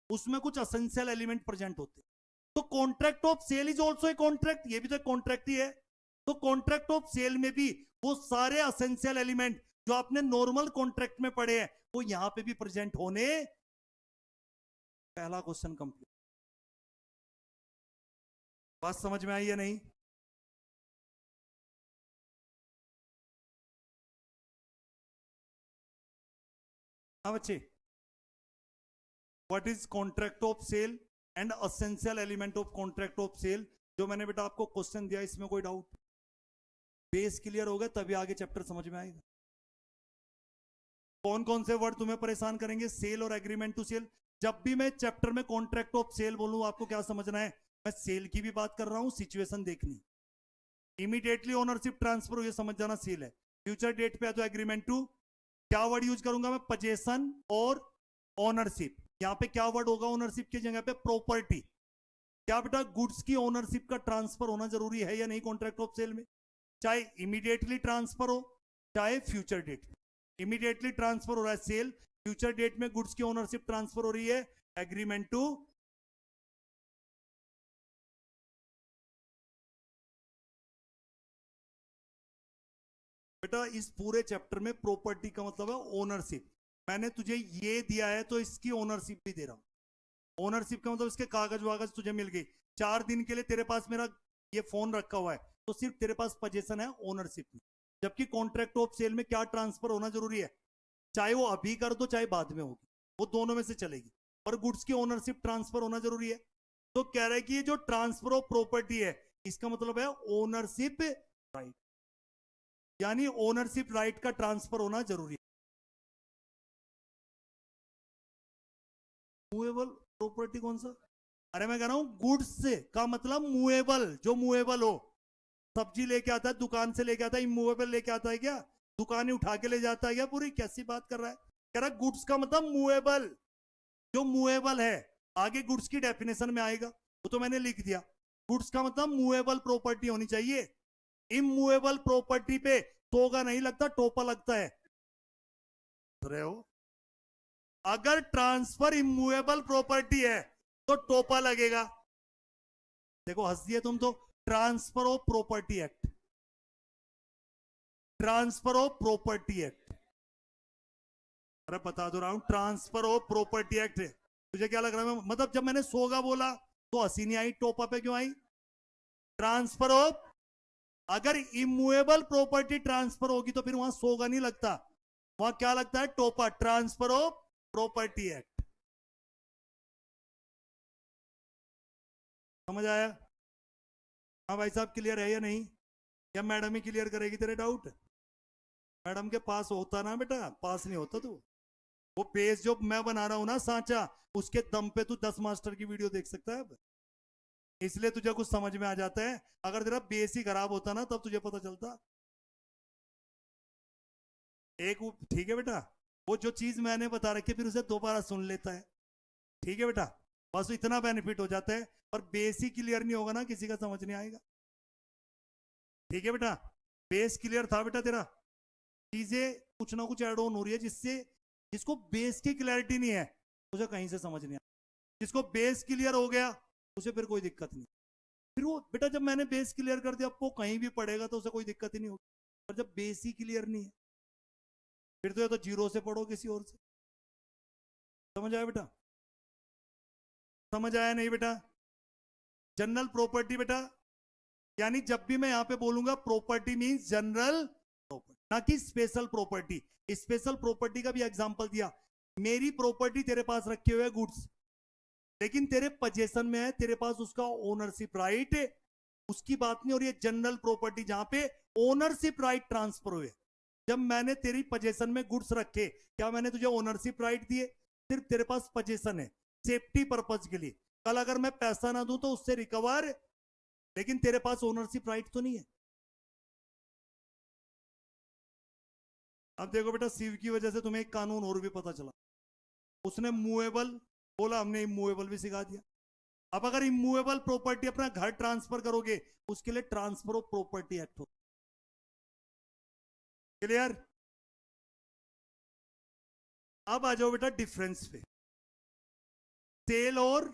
उसमें कुछ असेंशियल एलिमेंट प्रेजेंट होते हैं। तो contract of sale is also a contract, ये भी तो एक कॉन्ट्रैक्ट ही है। तो कॉन्ट्रैक्ट ऑफ सेल में भी वो सारे असेंशियल एलिमेंट जो आपने नॉर्मल कॉन्ट्रैक्ट में पढ़े हैं वो यहां पे भी प्रेजेंट होने। पहला क्वेश्चन कंप्लीट। बात समझ में आई या नहीं? हाँ बच्चे, what is contract of sale and essential element of contract of sale, जो मैंने बेटा आपको क्वेश्चन दिया, इसमें कोई डाउट? बेस क्लियर हो गया तभी आगे चैप्टर समझ में आएगा। कौन कौन से वर्ड तुम्हें परेशान करेंगे? सेल और एग्रीमेंट टू सेल। जब भी मैं चैप्टर में कॉन्ट्रैक्ट ऑफ सेल बोलूं, आपको क्या समझना है? मैं सेल की भी बात कर रहा हूं, सिचुएशन देखनी। इमीडिएटली ओनरशिप ट्रांसफर हो, ये समझ जाना सेल है। फ्यूचर डेट पे है तो एग्रीमेंट टू। क्या वर्ड यूज करूंगा मैं? पोजेशन और ओनरशिप। यहां पे क्या वर्ड होगा ओनरशिप की जगह पे? प्रॉपर्टी। क्या बेटा गुड्स की ओनरशिप का ट्रांसफर होना जरूरी है या नहीं कॉन्ट्रैक्ट ऑफ सेल में? चाहे इमीडिएटली ट्रांसफर हो चाहे फ्यूचर डेट। इमीडिएटली ट्रांसफर हो रहा है सेल, फ्यूचर डेट में गुड्स की ओनरशिप ट्रांसफर हो रही है एग्रीमेंट टू। बेटा इस पूरे चैप्टर में प्रॉपर्टी का मतलब है ओनरशिप। मैंने तुझे ये दिया है तो इसकी ओनरशिप भी दे रहा हूं। ओनरशिप का मतलब इसके कागज वागज तुझे मिल गई। 4 दिन के लिए तेरे पास मेरा ये फोन रखा हुआ है, तो सिर्फ तेरे पास पोजीशन है ओनरशिप में। जबकि कॉन्ट्रैक्ट ऑफ सेल में क्या ट्रांसफर होना जरूरी है? चाहे वो अभी कर दो चाहे बाद में होगी, वो दोनों में से चलेगी, पर गुड्स की ओनरशिप ट्रांसफर होना जरूरी है। तो कह रहा है कि ये जो ट्रांसफर ऑफ प्रॉपर्टी है इसका मतलब है ओनरशिप राइट, यानी ओनरशिप राइट का ट्रांसफर होना जरूरी है। मूवेबल प्रॉपर्टी कौन सा? अरे मैं कह रहा हूं गुड्स का मतलब मूवेबल, जो मूवेबल हो। सब्जी लेके आता है दुकान से लेके आता है, इमूवेबल लेके आता है क्या? दुकान ही उठा के ले जाता है क्या? पूरी कैसी बात कर रहा है? कह रहा गुड्स का मतलब मूवेबल, जो मूवेबल है। आगे गुड्स की डेफिनेशन में आएगा, वो तो मैंने लिख दिया। गुड्स का मतलब मूवेबल प्रॉपर्टी होनी चाहिए। इमूवेबल प्रॉपर्टी पे तोगा नहीं लगता, टोपा लगता है। रहे हो? अगर ट्रांसफर इमूवेबल प्रॉपर्टी है तो टोपा लगेगा। देखो हंस दिए तुम तो। Transfer of property act, transfer of property act, अरे बता दो रहा हूं, ट्रांसफर ऑफ प्रॉपर्टी एक्ट। तुझे क्या लग रहा है? मतलब जब मैंने सोगा बोला तो हंसी नहीं आई, टोपा पे क्यों आई? ट्रांसफर ऑफ, अगर इमूवेबल प्रॉपर्टी ट्रांसफर होगी तो फिर वहां सोगा नहीं लगता, वहां क्या लगता है? टोपा। Transfer of property act. समझ आया? हाँ भाई साहब, क्लियर है या नहीं? या मैडम ही क्लियर करेगी तेरे डाउट? मैडम के पास होता ना बेटा, पास नहीं होता तू। वो पेज जो मैं बना रहा हूं ना सांचा, उसके दम पे तू 10 मास्टर की वीडियो देख सकता है अब। इसलिए तुझे कुछ समझ में आ जाता है। अगर तेरा बेस ही खराब होता ना तब तुझे पता चलता। एक ठीक है बेटा, वो जो चीज मैंने बता रखी फिर उसे दोबारा सुन लेता है। ठीक है बेटा, बस इतना बेनिफिट हो जाता है। और बेस ही क्लियर नहीं होगा ना, किसी का समझ नहीं आएगा। ठीक है बेटा, बेस क्लियर था बेटा तेरा? चीजें कुछ ना कुछ ऐड ऑन हो रही है जिससे, जिसको बेस की क्लैरिटी नहीं है उसे कहीं से समझ नहीं आया। जिसको बेस क्लियर हो गया उसे फिर कोई दिक्कत नहीं। फिर वो बेटा जब मैंने बेस क्लियर कर दिया, वो कहीं भी पढ़ेगा तो उसे कोई दिक्कत ही नहीं होगी। पर जब बेस ही क्लियर नहीं है फिर तो या तो जीरो से पढ़ो किसी और से। समझ आया बेटा? समझ आया नहीं बेटा? जनरल प्रॉपर्टी बेटा, यानी जब भी मैं यहां पे बोलूंगा प्रॉपर्टी मींस जनरल प्रॉपर्टी, ना कि स्पेशल प्रॉपर्टी। स्पेशल प्रॉपर्टी का भी एग्जांपल दिया। मेरी प्रॉपर्टी तेरे पास रखे हुए गुड्स, लेकिन तेरे पोजेशन में है, तेरे पास उसका ओनरशिप राइट है, उसकी बात नहीं हो रही है। जनरल प्रॉपर्टी जहां पे ओनरशिप राइट ट्रांसफर हुए। जब मैंने तेरी पोजेशन में गुड्स रखे, क्या मैंने तुझे ओनरशिप राइट दिए? सिर्फ तेरे पास पोजेशन है, सेफ्टी पर्पज के लिए। कल अगर मैं पैसा ना दूं तो उससे रिकवर, लेकिन तेरे पास ओनरशिप राइट तो नहीं है। अब देखो बेटा, शिव की वजह से तुम्हें एक कानून और भी पता चला। उसने मूवेबल बोला, हमने इमूवेबल भी सिखा दिया। अब अगर इमूवेबल प्रॉपर्टी अपना घर ट्रांसफर करोगे, उसके लिए ट्रांसफर ऑफ प्रॉपर्टी एक्ट हो। क्लियर? अब आ जाओ बेटा डिफरेंस पे। सेल और,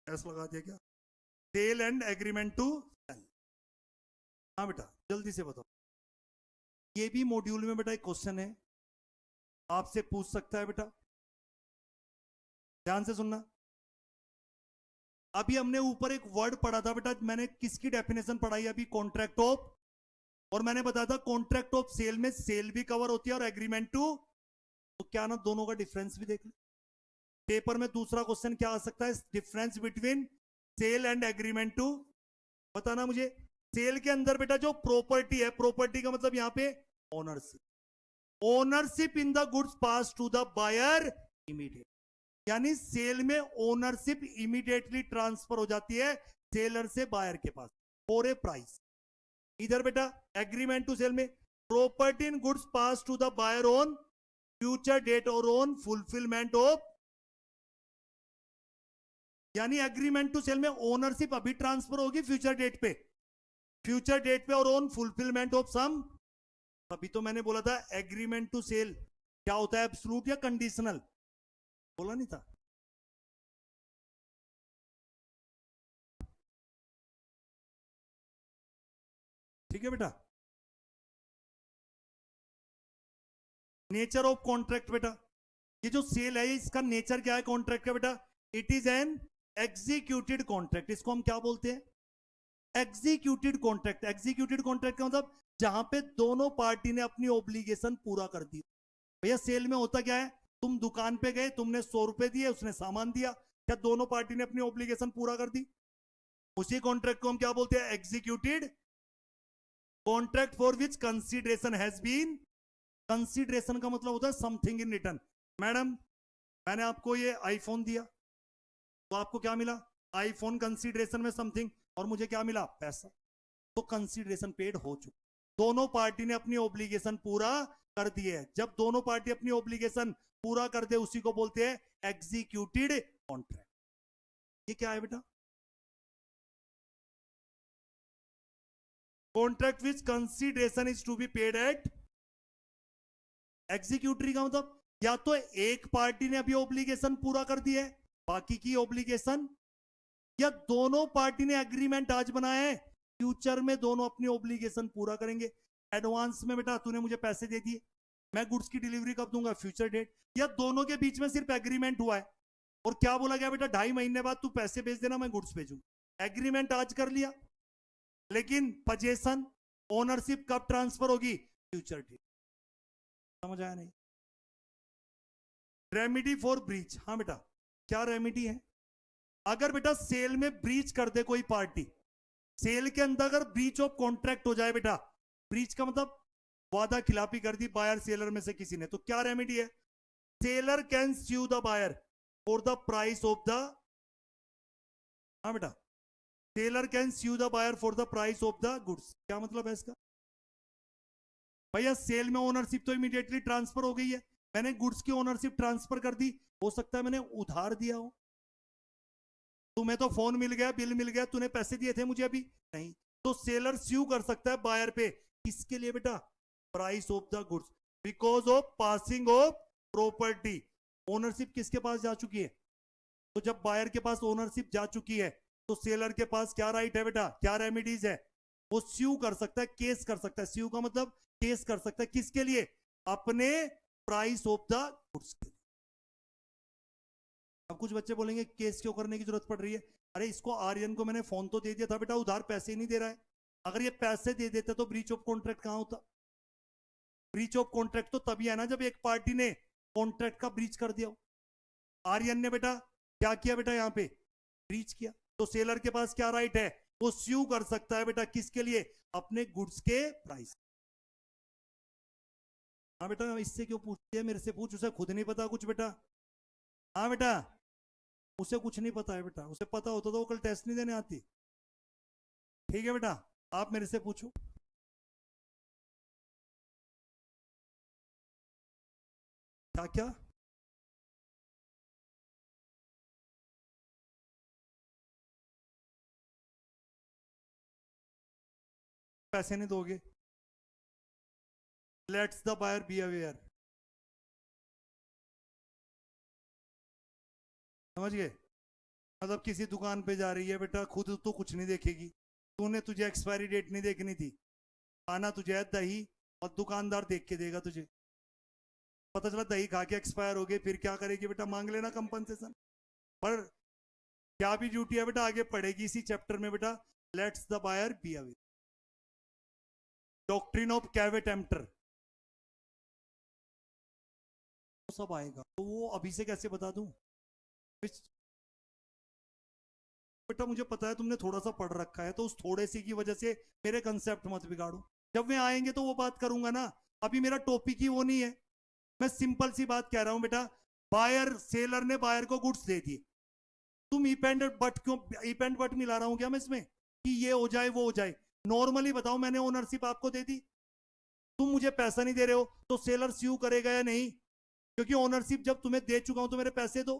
ऐसा लगा दिया क्या? Sale and agreement to sale. हाँ बेटा जल्दी से बताओ। ये भी मॉड्यूल में बेटा एक क्वेश्चन है, आपसे पूछ सकता है बेटा। ध्यान से सुनना। अभी हमने ऊपर एक वर्ड पढ़ा था बेटा, मैंने किसकी डेफिनेशन पढ़ाई अभी? Contract of. और मैंने बताया था कॉन्ट्रैक्ट ऑफ सेल में सेल भी कवर होती है और एग्रीमेंट टू। तो क्या ना दोनों का डिफरेंस भी देख ले। पेपर में दूसरा क्वेश्चन क्या आ सकता है? Difference between sale and agreement to. बताना मुझे। सेल के अंदर बेटा जो प्रॉपर्टी है, प्रॉपर्टी का मतलब यहां पे ownership. Ownership in the goods pass to the buyer immediate, यानी सेल में ओनरशिप इमीडिएटली ट्रांसफर हो जाती है सेलर से बायर के पास फॉर ए प्राइस। इधर बेटा एग्रीमेंट टू सेल में property in goods pass to the buyer on future date और ऑन फुलफिलमेंट ऑफ, यानी एग्रीमेंट टू सेल में ओनरशिप अभी ट्रांसफर होगी फ्यूचर डेट पे, फ्यूचर डेट पे और ऑन फुलफिलमेंट ऑफ सम। अभी तो मैंने बोला था एग्रीमेंट टू सेल क्या होता है, एब्सोल्यूट या कंडीशनल? बोला नहीं था? ठीक है बेटा। नेचर ऑफ कॉन्ट्रैक्ट बेटा, ये जो सेल है इसका नेचर क्या है कॉन्ट्रैक्ट का बेटा? It is an executed contract. इसको हम क्या बोलते हैं? Executed contract. एग्जीक्यूटेड कॉन्ट्रैक्ट का मतलब जहां पे दोनों पार्टी ने अपनी ऑब्लिगेशन पूरा कर दी। भैया सेल में होता क्या है? तुम दुकान पे गए, तुमने 100 रुपए दिए, उसने सामान दिया, क्या दोनों पार्टी ने अपनी ऑब्लिगेशन पूरा कर दी? उसी कॉन्ट्रैक्ट को हम क्या बोलते हैं? Executed contract for which consideration has been. Consideration का मतलब होता है समथिंग इन रिटर्न। मैडम, मैंने आपको ये आईफोन दिया, तो आपको क्या मिला? आईफोन कंसीडरेशन में समथिंग, और मुझे क्या मिला? पैसा। तो कंसीडरेशन पेड हो चुका, दोनों पार्टी ने अपनी ऑब्लिगेशन पूरा कर दिए। जब दोनों पार्टी अपनी ऑब्लिगेशन पूरा कर दे उसी को बोलते हैं एग्जीक्यूटेड कॉन्ट्रैक्ट। ये क्या है बेटा? Contract which consideration is to be paid at. Executory का मतलब या तो एक पार्टी ने अभी ऑब्लिगेशन पूरा कर दी है, बाकी की ऑब्लिगेशन, या दोनों पार्टी ने एग्रीमेंट आज बनाया है, फ्यूचर में दोनों अपनी ऑब्लिगेशन पूरा करेंगे। एडवांस में बेटा तूने मुझे पैसे दे दिए, मैं गुड्स की डिलीवरी कब दूंगा? Future date. या दोनों के बीच में सिर्फ एग्रीमेंट हुआ है और क्या बोला गया बेटा? 2.5 महीने बाद तू पैसे भेज देना, मैं गुड्स भेजूंगा। एग्रीमेंट आज कर लिया, लेकिन पोजेशन ओनरशिप कब ट्रांसफर होगी? Future date. समझ आया नहीं? Remedy for breach. हाँ बेटा, क्या रेमेडी है? अगर बेटा सेल में ब्रीच कर दे कोई पार्टी, सेल के अंदर अगर ब्रीच ऑफ कॉन्ट्रैक्ट हो जाए बेटा, ब्रीच का मतलब वादा खिलाफी कर दी बायर सेलर में से किसी ने, तो क्या रेमेडी है? Seller can sue the buyer for the price of the. हाँ बेटा, seller can sue the buyer for the price of the goods. क्या मतलब है इसका? भैया सेल में ओनरशिप तो इमीडिएटली ट्रांसफर हो गई है, मैंने गुड्स की ओनरशिप ट्रांसफर कर दी, हो सकता है मैंने उधार दिया हो, तुम्हें तो फोन मिल गया, बिल मिल गया, तूने पैसे दिए थे मुझे अभी नहीं, तो सेलर स्यू कर सकता है बायर पे। किसके लिए बेटा? Price of the goods, because of passing of property. Ownership किसके पास जा चुकी है? तो जब बायर के पास ओनरशिप जा चुकी है तो सेलर के पास क्या राइट है बेटा? क्या रेमेडीज है? वो स्यू कर सकता है, केस कर सकता है। स्यू का मतलब केस कर सकता है, किसके लिए? अपने प्राइस ऑफ द गुड्स के लिए। अब कुछ बच्चे बोलेंगे केस क्यों करने की जरूरत पड़ रही है? अरे इसको आर्यन को मैंने फोन तो दे दिया था बेटा, उधार पैसे ही नहीं दे रहा है। अगर ये पैसे दे देते तो ब्रीच ऑफ कॉन्ट्रैक्ट कहां होता? ब्रीच ऑफ कॉन्ट्रैक्ट तो तभी है ना जब एक पार्टी ने कॉन्ट्रैक्ट का ब्रीच कर दिया। आर्यन ने बेटा क्या किया बेटा? यहां पे ब्रीच किया, तो सेलर के पास क्या राइट है? वो स्यू कर सकता है बेटा, किसके लिए? अपने गुड्स के प्राइस। हाँ बेटा, इससे क्यों पूछती है? मेरे से पूछ, उसे खुद नहीं पता कुछ बेटा। हाँ बेटा, उसे कुछ नहीं पता है बेटा, उसे पता होता तो वो कल टेस्ट नहीं देने आती। ठीक है बेटा, आप मेरे से पूछो। क्या क्या? पैसे नहीं दोगे? Lets the buyer be aware. समझ गए? मतलब किसी दुकान पे जा रही है बेटा, खुद तो कुछ नहीं देखेगी, तूने तुझे एक्सपायरी डेट नहीं देखनी थी, आना तुझे है दही, और दुकानदार देख के देगा तुझे, पता चला दही खा के एक्सपायर हो गई, फिर क्या करेगी बेटा? मांग लेना कंपनसेशन। पर क्या भी ड्यूटी है बेटा, आगे पढ़ेगी इसी चैप्टर में बेटा। Lets the buyer be aware, doctrine of caveat emptor, सब आएगा, तो वो अभी से कैसे बता दूं बेटा? मुझे पता है तुमने थोड़ा सा पढ़ रखा है, तो उस थोड़े सी की वजह से मेरे कंसेप्ट मत बिगाड़ो। जब वे आएंगे तो वो बात करूंगा ना, अभी मेरा टॉपिक ही वो नहीं है। मैं सिंपल सी बात कह रहा हूं बेटा, बायर, सेलर ने बायर को गुड्स दे दिए, तुम ईप एंड बट क्यों? ईप एंड बट मिला रहा हूं क्या मैं इसमें कि ये हो जाए वो हो जाए? नॉर्मली बताओ, मैंने ओनरशिप आपको दे दी, तुम मुझे पैसा नहीं दे रहे हो, तो सेलर स्यू करेगा या नहीं? क्योंकि ओनरशिप जब तुम्हें दे चुका हूं तो मेरे पैसे दो।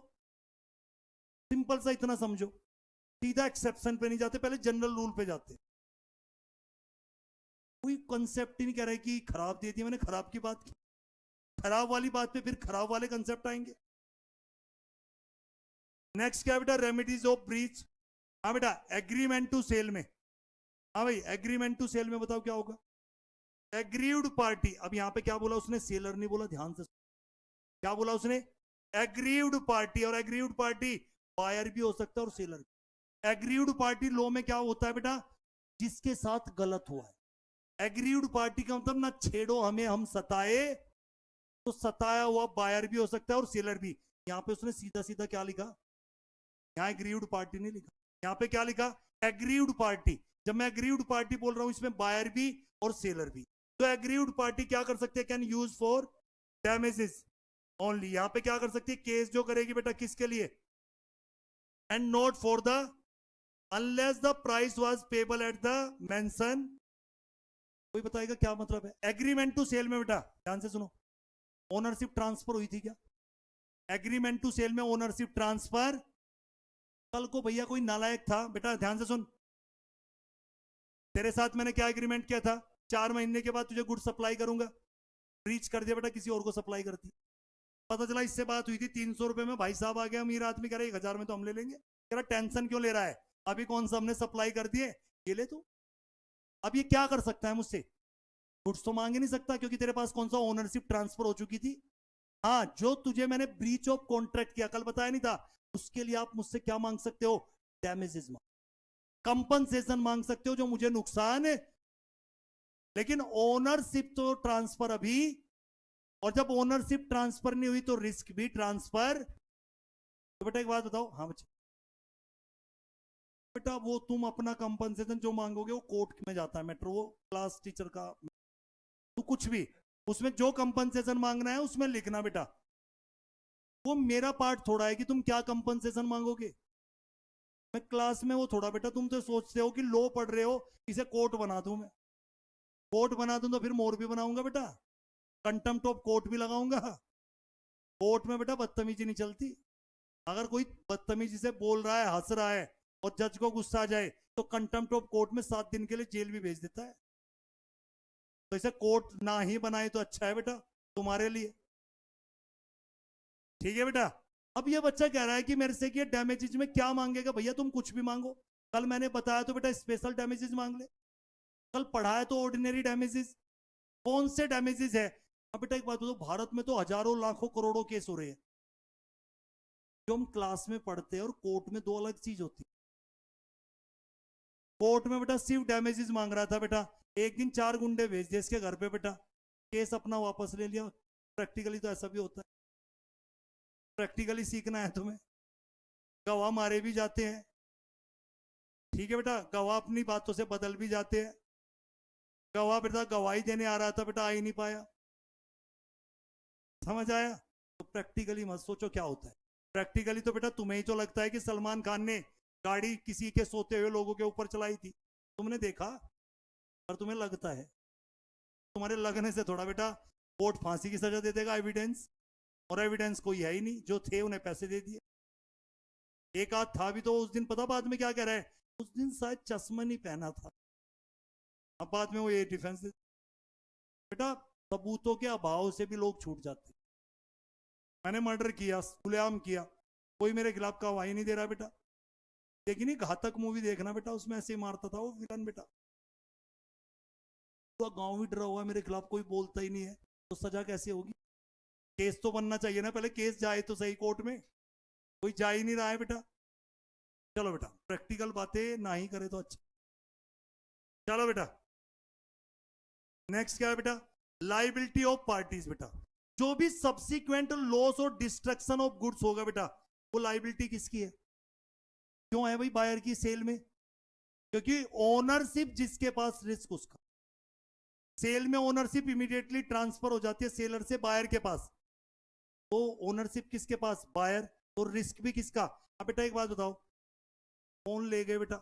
सिंपल सा इतना समझो, सीधा एक्सेप्शन पे नहीं जाते, पहले जनरल रूल पे जाते। कोई कंसेप्ट ही नहीं कह रहा है कि खराब दे दिया, मैंने खराब की बात की, खराब वाली बात पे फिर खराब वाले कंसेप्ट आएंगे। नेक्स्ट क्या बेटा? Remedies of breach. हाँ बेटा, एग्रीमेंट टू सेल में, हाँ भाई एग्रीमेंट टू सेल में बताओ क्या होगा? एग्रीव्ड पार्टी, अब यहां पे क्या बोला उसने? सेलर नहीं बोला, ध्यान से क्या बोला उसने? एग्रीव्ड पार्टी, और एग्रीव्ड पार्टी बायर भी हो सकता है और सेलर भी। एग्रीव्ड पार्टी लॉ में क्या होता है बेटा? जिसके साथ गलत हुआ है। एग्रीव्ड पार्टी का मतलब ना छेड़ो हमें, हम सताए, तो सताया हुआ बायर भी हो सकता है और सेलर भी। यहां पे उसने सीधा सीधा क्या लिखा? यहां एग्रीव्ड पार्टी नहीं लिखा, यहां पे क्या लिखा? एग्रीव्ड पार्टी, जब मैं एग्रीव्ड पार्टी बोल रहा हूं इसमें बायर भी और सेलर भी, तो एग्रीव्ड पार्टी क्या कर सकते हैं, can use for damages only. यहां पे क्या कर सकती है, केस जो करेगी बेटा किसके लिए, and not for the unless the price was payable at the mention. कोई बताएगा क्या मतलब है एग्रीमेंट टू सेल में, बेटा ध्यान से सुनो, ओनरशिप ट्रांसफर हुई थी क्या, एग्रीमेंट टू सेल में ओनरशिप ट्रांसफर। कल को भैया कोई नालायक था, बेटा ध्यान से सुन, तेरे साथ मैंने क्या एग्रीमेंट किया था, 4 महीने के बाद तुझे गुड सप्लाई करूंगा, ब्रीच कर दिया बेटा, किसी और को सप्लाई कर दी, पता चला इससे बात हुई थी 300 रुपए में, भाई साहब आ गया अमीर आदमी, कह रहा 1000 में तो हम ले लेंगे, कह रहा टेंशन क्यों ले रहा है, अभी कौन सा हमने सप्लाई कर दिए, ये ले तू। अब ये क्या कर सकता है मुझसे, गुड्स तो मांग ही नहीं सकता क्योंकि तेरे पास कौन सा ओनरशिप ट्रांसफर हो चुकी थी। हाँ, जो तुझे मैंने ब्रीच ऑफ कॉन्ट्रैक्ट किया, कल बताया नहीं था, उसके लिए आप मुझसे क्या मांग सकते हो, डैमेजेस मांग, कंपनसेशन मांग सकते हो जो मुझे नुकसान है, लेकिन ओनरशिप तो ट्रांसफर अभी, और जब ओनरशिप ट्रांसफर नहीं हुई तो रिस्क भी ट्रांसफर। तो बेटा एक बात बताओ, हाँ बच्चे, बेटा वो तुम अपना कंपनसेशन जो मांगोगे वो कोर्ट में जाता है मैटर, वो क्लास टीचर का, तो कुछ भी उसमें जो कंपनसेशन मांगना है उसमें लिखना बेटा, वो मेरा पार्ट थोड़ा है कि तुम क्या कंपनसेशन मांगोगे, मैं क्लास में वो थोड़ा, बेटा तुम तो सोचते हो कि लो पढ़ रहे हो, इसे कोर्ट बना दूं मैं, कोर्ट बना दूं तो फिर मोर भी बनाऊंगा बेटा, कंटेम्प्ट ऑफ कोर्ट भी लगाऊंगा, कोर्ट में बेटा बदतमीजी नहीं चलती, अगर कोई बदतमीजी से बोल रहा है, हंस रहा है और जज को गुस्सा आ जाए तो कंटेम्प्ट ऑफ कोर्ट में 7 दिन के लिए जेल भी भेज देता है, तो इसे कोर्ट ना ही बनाए तो अच्छा है बेटा तुम्हारे लिए, ठीक है बेटा। अब ये बच्चा कह रहा है कि मेरे से कि डैमेजेज में क्या मांगेगा, भैया तुम कुछ भी मांगो, कल मैंने बताया तो बेटा स्पेशल डैमेजेस मांग ले, कल पढ़ाया तो ऑर्डिनरी डैमेजेस, कौन से डैमेजेस है। अब बेटा एक बात बताओ, भारत में तो हजारों लाखों करोड़ों केस हो रहे हैं, जो हम क्लास में पढ़ते हैं और कोर्ट में दो अलग चीज होती है, कोर्ट में बेटा सिर्फ डैमेजेस मांग रहा था बेटा, एक दिन 4 गुंडे भेज दिए इसके घर पे बेटा, केस अपना वापस ले लिया, प्रैक्टिकली तो ऐसा भी होता है, प्रैक्टिकली सीखना है तुम्हें, गवाह मारे भी जाते हैं, ठीक है बेटा, गवाह अपनी बातों से बदल भी जाते हैं, गवाह बेटा गवाही देने आ रहा था बेटा, आ ही नहीं पाया, समझ आया, तो प्रैक्टिकली मत सोचो क्या होता है, प्रैक्टिकली तो बेटा तुम्हें ही तो लगता है कि सलमान खान ने गाड़ी किसी के सोते हुए लोगों के ऊपर चलाई थी, तुमने देखा, और तुम्हें लगता है, तुम्हारे लगने से थोड़ा बेटा कोर्ट फांसी की सजा दे देगा, एविडेंस, और एविडेंस कोई है ही नहीं, जो थे उन्हें पैसे दे दिए, एक आध था भी तो उस दिन पता बाद में क्या कह रहा है, उस दिन शायद चश्मा नहीं पहना था, अब बाद में वो ये डिफेंस, बेटा सबूतों के अभाव से भी लोग छूट जाते, मैंने मर्डर किया, खुलेआम किया, कोई मेरे खिलाफ गवाही नहीं दे रहा बेटा, लेकिन घातक मूवी देखना बेटा, उसमें ऐसे ही मारता था वो विलन बेटा, पूरा गांव ही डरा हुआ है मेरे खिलाफ, कोई बोलता ही नहीं है, तो सजा कैसे होगी, केस तो बनना चाहिए ना, पहले केस जाए तो सही कोर्ट में, कोई जा ही नहीं रहा है बेटा। चलो बेटा प्रैक्टिकल बातें ना ही करे तो अच्छा, चलो बेटा नेक्स्ट क्या है बेटा, लाइबिलिटी ऑफ पार्टीज, बेटा जो भी सब्सिक्वेंट लॉस और डिस्ट्रक्शन ऑफ गुड्स होगा बेटा, वो लाइबिलिटी किसकी है, क्यों है भाई, बायर की सेल में, क्योंकि ओनरशिप जिसके पास रिस्क उसका, सेल में ओनरशिप इमीडिएटली ट्रांसफर हो जाती है सेलर से बायर के पास, तो ओनरशिप किसके पास, बायर, तो रिस्क भी किसका। अब बेटा एक बात बताओ, फोन ले गए बेटा,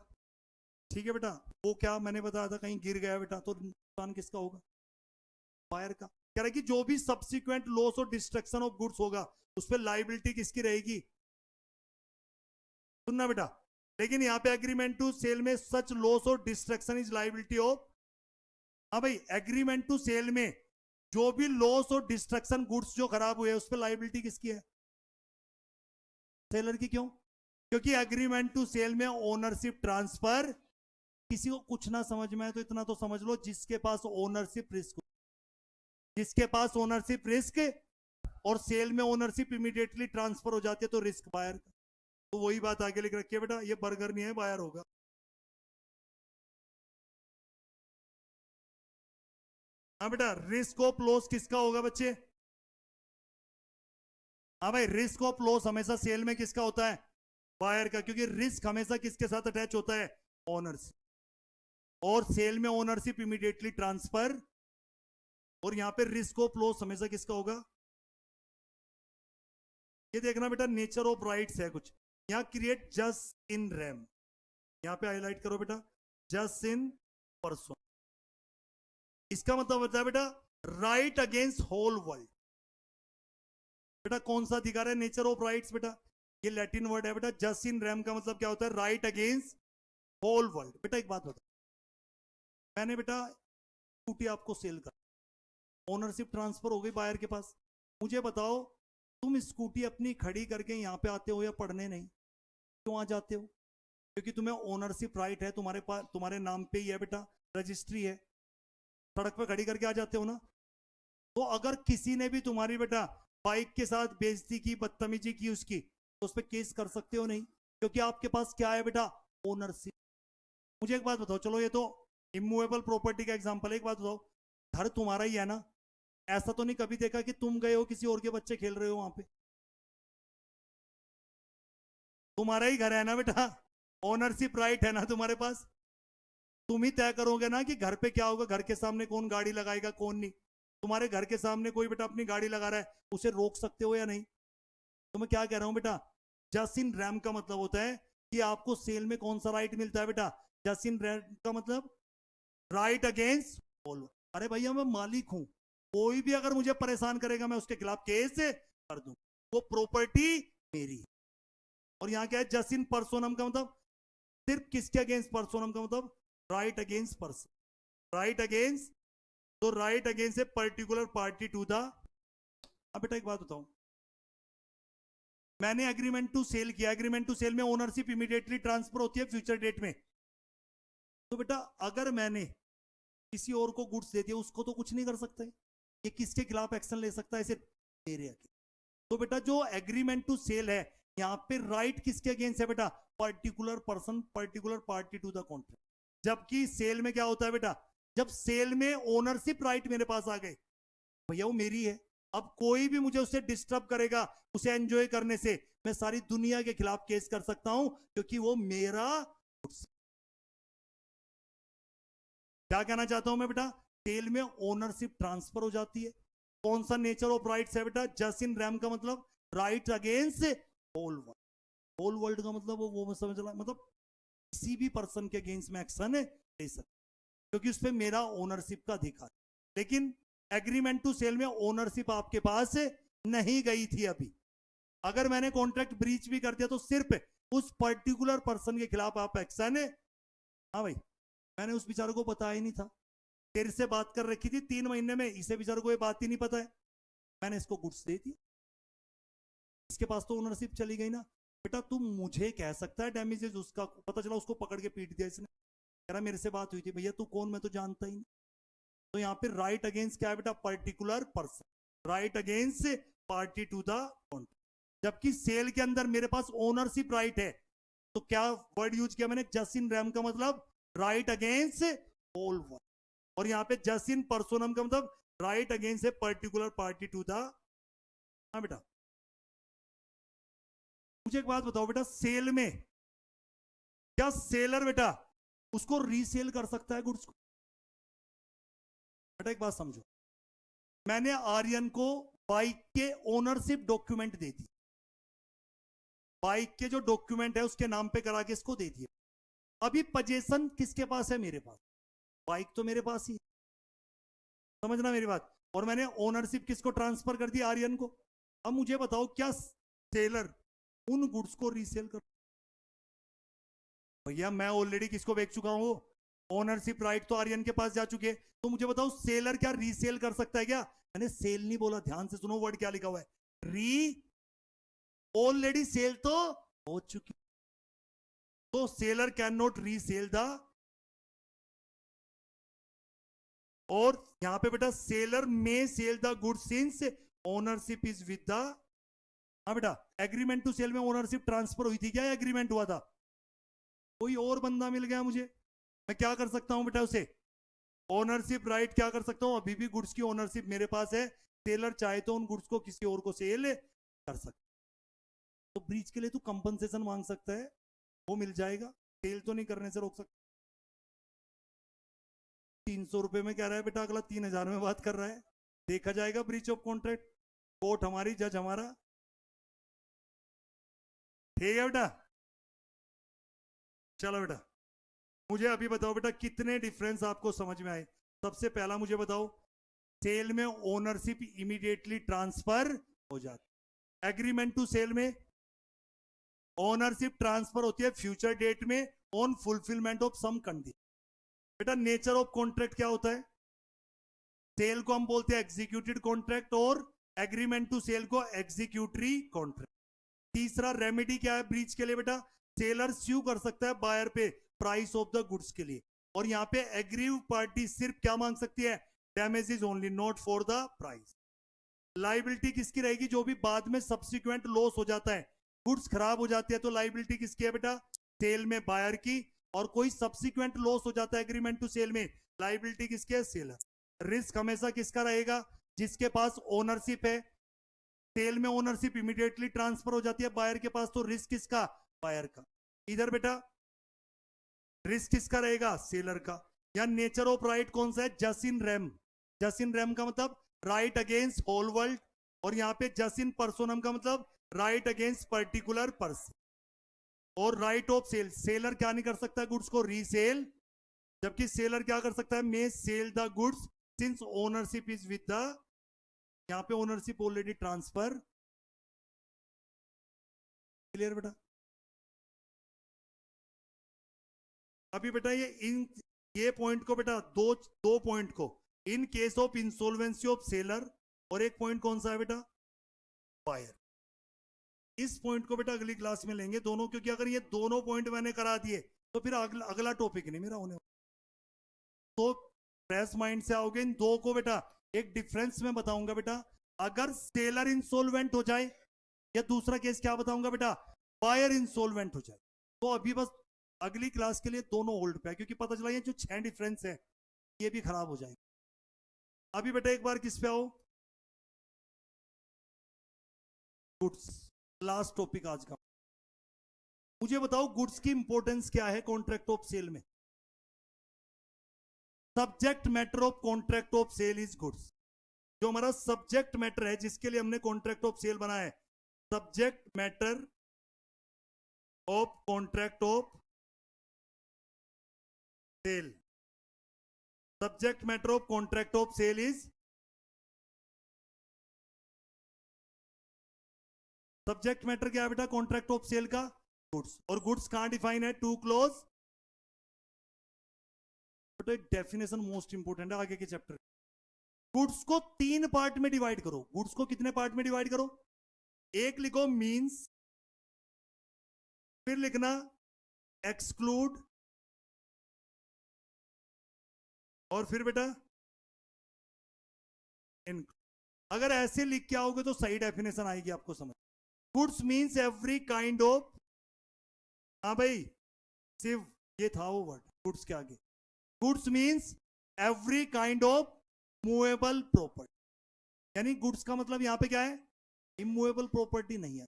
ठीक है बेटा, वो क्या मैंने बताया था कहीं गिर गया बेटा, तो नुकसान किसका होगा, बायर का, कह रहा है कि जो भी सब्सिक्वेंट लॉस और डिस्ट्रक्शन ऑफ गुड्स होगा उस पर लाइबिलिटी किसकी रहेगी, सुनना बेटा, लेकिन यहां पे एग्रीमेंट टू सेल में सच लॉस और डिस्ट्रक्शन इज लाइबिलिटी ऑफ, हाँ भाई एग्रीमेंट टू सेल में जो भी लॉस और डिस्ट्रक्शन गुड्स जो खराब हुए उस पर लाइबिलिटी किसकी है, सेलर की, क्यों, क्योंकि एग्रीमेंट टू सेल में ओनरशिप ट्रांसफर, किसी को कुछ ना समझ में आए तो इतना तो समझ लो, जिसके पास ओनरशिप रिस्क, जिसके पास ओनरशिप रिस्क और सेल में ओनरशिप इमीडिएटली ट्रांसफर हो जाती है तो रिस्क बायर का, तो वही बात आगे लिख रखिए बेटा, ये बर्गर नहीं है बायर होगा। हाँ बेटा रिस्क ऑफ लॉस किसका होगा बच्चे, हाँ भाई रिस्क ऑफ लॉस हमेशा सेल में किसका होता है, बायर का, क्योंकि रिस्क हमेशा किसके साथ अटैच होता है, ओनरशिप, और सेल में ओनरशिप इमीडिएटली ट्रांसफर, और यहां पे रिस्क ऑफ लॉस हमेशा किसका होगा? ये देखना बेटा, नेचर ऑफ राइट्स है कुछ यहां, क्रिएट जस्ट इन रैम, यहां पे हाईलाइट करो बेटा, जस्ट इन पर्सन। इसका मतलब होता है बेटा राइट अगेंस्ट होल वर्ल्ड। बेटा कौन सा अधिकार है? नेचर ऑफ राइट्स बेटा, ये लैटिन वर्ड है बेटा। जस्ट इन रैम का मतलब क्या होता है? Right against whole world. बेटा एक बात बता, मैंने बेटा स्कूटी आपको सेल कर, ओनरशिप ट्रांसफर हो गई बायर के पास। मुझे बताओ, तुम स्कूटी अपनी खड़ी करके यहाँ पे आते हो या पढ़ने नहीं? क्यों आ जाते हो? क्योंकि तुम्हें ओनरशिप राइट है, तुम्हारे पास, तुम्हारे नाम पे ही है बेटा, रजिस्ट्री है, सड़क पे खड़ी करके आ जाते हो ना। तो अगर किसी ने भी तुम्हारी बेटा बाइक के साथ बेइज्जती की, बदतमीजी की उसकी, तो उस पर केस कर सकते हो नहीं, क्योंकि आपके पास क्या है बेटा? ओनरशिप। मुझे एक बात बताओ, चलो ये तो इमूवेबल प्रॉपर्टी का एग्जांपल है, एक बात बताओ, घर तुम्हारा ही है ना? ऐसा तो नहीं कभी देखा कि तुम गए हो किसी और के बच्चे खेल रहे हो वहां पे? तुम्हारा ही घर है ना बेटा, ओनरशिप राइट है ना तुम्हारे पास। तुम ही तय करोगे ना कि घर पे क्या होगा, घर के सामने कौन गाड़ी लगाएगा कौन नहीं। तुम्हारे घर के सामने कोई बेटा अपनी गाड़ी लगा रहा है, उसे रोक सकते हो या नहीं? तो मैं क्या कह रहा हूं बेटा, जस्ट इन रैम का मतलब होता है कि आपको सेल में कौन सा राइट मिलता है बेटा? जस्ट इन रैम का मतलब राइट अगेंस्ट ऑल। अरे भैया मैं मालिक हूं, कोई भी अगर मुझे परेशान करेगा मैं उसके खिलाफ केस कर दूं, वो प्रॉपर्टी मेरी। और यहां क्या है? जस्ट इन पर्सोनम का मतलब सिर्फ किसके अगेंस्ट? पर्सोनम का मतलब right against person, right against, तो right against a particular party to the. अब बेटा एक बात बताऊं, मैंने एग्रीमेंट टू सेल किया, एग्रीमेंट टू सेल में ओनरशिप इमीडिएटली ट्रांसफर होती है फ्यूचर डेट में। तो बेटा अगर मैंने किसी और को गुड्स दे दिया, उसको तो कुछ नहीं कर सकता है, ये किसके खिलाफ एक्शन ले सकता है? सिर्फ मेरे के। तो बेटा जो एग्रीमेंट टू सेल है, यहां पे राइट किसके अगेंस्ट है बेटा? Particular person, particular party to the contract. जबकि सेल में क्या होता है बेटा? जब सेल में ओनरशिप राइट मेरे पास आ गए, भैया वो मेरी है, अब कोई भी मुझे उससे डिस्टर्ब करेगा, उसे एंजॉय करने से, मैं सारी दुनिया के खिलाफ केस कर सकता हूं, क्योंकि वो मेरा। क्या कहना चाहता हूं मैं बेटा? सेल में ओनरशिप ट्रांसफर हो जाती है। कौन सा नेचर ऑफ राइट्स है बेटा? जस्ट इन रैम का मतलब right against whole world. Whole world का मतलब वो समझ ला, मतलब किसी भी पर्सन के अगेंस्ट में एक्शन ले सकता, क्योंकि उस पर मेरा ओनरशिप का अधिकार। लेकिन एग्रीमेंट टू सेल में ओनरशिप आपके पास नहीं गई थी अभी। अगर मैंने कॉन्ट्रैक्ट ब्रीच भी कर दिया तो सिर्फ उस पर्टिकुलर पर्सन के खिलाफ आप एक्शन हाँ भाई, मैंने उस बेचारे को बताया ही नहीं था, तेरे से बात कर रखी थी 3 महीने में, इसे बेचारे को ये बात ही नहीं पता है, मैंने इसको गुड्स दे दिया, इसके पास तो ओनरशिप चली गई ना। बेटा तू मुझे कह सकता है डैमेजेस, उसका पता चला उसको पकड़ के पीट दिया इसने, कह रहा मेरे से बात हुई थी, भैया तू कौन, मैं तो जानता ही नहीं। तो यहाँ पे राइट अगेंस्ट क्या है बेटा? Particular person, right against party to the contract. जबकि सेल के अंदर मेरे पास ओनरशिप राइट है, तो क्या वर्ड यूज किया मैंने? जस्ट इन रैम का मतलब राइट अगेंस्ट होल वर्ल्ड, और यहाँ पे जस्ट इन पर्सोनम का मतलब right against a particular party to the. हाँ बेटा मुझे एक बात बताओ बेटा, सेल में क्या सेलर बेटा उसको रीसेल कर सकता है गुड्स को? बेटा एक बात समझो, मैंने आर्यन को बाइक के ओनरशिप डॉक्यूमेंट दे दी, बाइक के जो डॉक्यूमेंट है उसके नाम पे करा के इसको दे दिए। अभी पोजीशन किसके पास है? मेरे पास, बाइक तो मेरे पास ही, समझना मेरी बात। और मैंने ओनरशिप किसको ट्रांसफर कर दी? आर्यन को। अब मुझे बताओ क्या सेलर उन गुड्स को रीसेल कर? भैया मैं ऑलरेडी किसको बेच चुका हूं, ओनरशिप राइट तो आर्यन के पास जा चुके, तो मुझे बताओ सेलर क्या रीसेल कर सकता है क्या? मैंने सेल नहीं बोला, ध्यान से सुनो वर्ड क्या लिखा हुआ है, री। ऑलरेडी सेल तो हो चुकी, तो seller can not resell the. और यहां पे बेटा seller may sell the good since ownership is with the. हाँ बेटा एग्रीमेंट टू सेल में ओनरशिप ट्रांसफर हुई थी क्या? एग्रीमेंट हुआ था, कोई और बंदा मिल गया मुझे, मैं क्या कर सकता हूं बेटा? उसे ओनरशिप राइट क्या कर सकता हूं? अभी भी गुड्स की ओनरशिप मेरे पास है, सेलर चाहे तो उन गुड्स को किसी और को सेल कर सकता, तो ब्रीच के लिए तू कंपनसेशन मांग सकता है, वो मिल जाएगा, सेल तो नहीं करने से रोक सकते। 300 रुपए में कह रहा है बेटा, अगला 3000 में बात कर रहा है, देखा जाएगा ब्रीच ऑफ कॉन्ट्रैक्ट। कोर्ट हमारी, जज हमारा, ठीक है बेटा। चलो बेटा, मुझे अभी बताओ बेटा कितने डिफरेंस आपको समझ में आए। सबसे पहला मुझे बताओ, सेल में ओनरशिप इमीडिएटली ट्रांसफर हो जाती, एग्रीमेंट टू सेल में ओनरशिप ट्रांसफर होती है फ्यूचर डेट में on fulfilment of some condition. बेटा नेचर ऑफ कॉन्ट्रैक्ट क्या होता है? सेल को हम बोलते हैं एग्जीक्यूटेड कॉन्ट्रैक्ट और एग्रीमेंट टू सेल को एग्जीक्यूटरी कॉन्ट्रैक्ट। तीसरा रेमेडी क्या है ब्रीच के लिए बेटा? सेलर स्यू कर सकता है बायर पे प्राइस ऑफ द गुड्स के लिए, और यहां पे एग्रीव पार्टी सिर्फ क्या मांग सकती है? Damages only, not for the price. Liability किसकी रहेगी? जो भी बाद में सब्सिक्वेंट लॉस हो जाता है, गुड्स खराब हो जाती है, तो लाइबिलिटी किसकी है बेटा? सेल में बायर की। और कोई सब्सिक्वेंट लॉस हो जाता है एग्रीमेंट टू सेल में, लाइबिलिटी किसकी है? सेलर। रिस्क हमेशा किसका रहेगा? जिसके पास ओनरशिप है। सेल में ओनरशिप इमीडिएटली ट्रांसफर हो जाती है बायर के पास, तो रिस्क किसका? बायर का। इधर बेटा रिस्क किसका रहेगा? सेलर का। या नेचर ऑफ राइट कौन सा है? Jus in rem. Jus in rem का मतलब राइट अगेंस्ट होल वर्ल्ड, और यहां पे जस्ट इन पर्सोनम का मतलब राइट अगेंस्ट पर्टिकुलर पर्सन। और राइट ऑफ सेल, सेलर क्या नहीं कर सकता? गुड्स को रीसेल, जबकि सेलर क्या कर सकता है? May sell the goods since ownership is with the, यहां पे ओनरशिप ऑलरेडी ट्रांसफर। क्लियर बेटा? अभी बेटा ये पॉइंट को बेटा, दो पॉइंट को, in case of insolvency of seller, और एक पॉइंट कौन सा है बेटा? बायर। इस पॉइंट को बेटा अगली क्लास में लेंगे दोनों, क्योंकि अगर ये दोनों पॉइंट मैंने करा दिए तो फिर अगला टॉपिक नहीं मेरा होने। तो फ्रेश माइंड से आओगे, इन दो को बेटा एक डिफरेंस में बताऊंगा बेटा। अगर सेलर इंसॉल्वेंट हो जाए, या दूसरा केस क्या बताऊंगा बेटा? बायर इंसॉल्वेंट हो जाए। तो अभी बस अगली क्लास के लिए दोनों होल्ड पे है, क्योंकि पता चला ये जो 6 डिफरेंस है ये भी खराब हो जाएंगे। अभी बेटा एक बार किस पे आओ? गुड्स, लास्ट टॉपिक आज का। मुझे बताओ गुड्स की इंपॉर्टेंस क्या है कॉन्ट्रैक्ट ऑफ सेल में? Subject matter of contract of sale is goods. जो हमारा सब्जेक्ट मैटर है जिसके लिए हमने कॉन्ट्रैक्ट ऑफ सेल बनाया है, subject matter of contract of sale, subject matter of contract of sale is, subject matter क्या है बेटा कॉन्ट्रैक्ट ऑफ सेल का? गुड्स। और गुड्स कहां डिफाइन है? Two clause. तो डेफिनेशन मोस्ट इंपोर्टेंट है आगे के चैप्टर। गुड्स को 3 पार्ट में डिवाइड करो। गुड्स को कितने पार्ट में डिवाइड करो? एक लिखो मींस, फिर लिखना एक्सक्लूड, और फिर बेटा इंक्लूड। अगर ऐसे लिख के आओगे तो सही डेफिनेशन आएगी आपको समझ। Goods means every kind of, हाँ भाई सिर्फ ये था वो वर्ड गुड्स के आगे। Goods means every kind of movable property, यानी गुड्स का मतलब यहां पे क्या है? इमूवेबल प्रॉपर्टी नहीं है।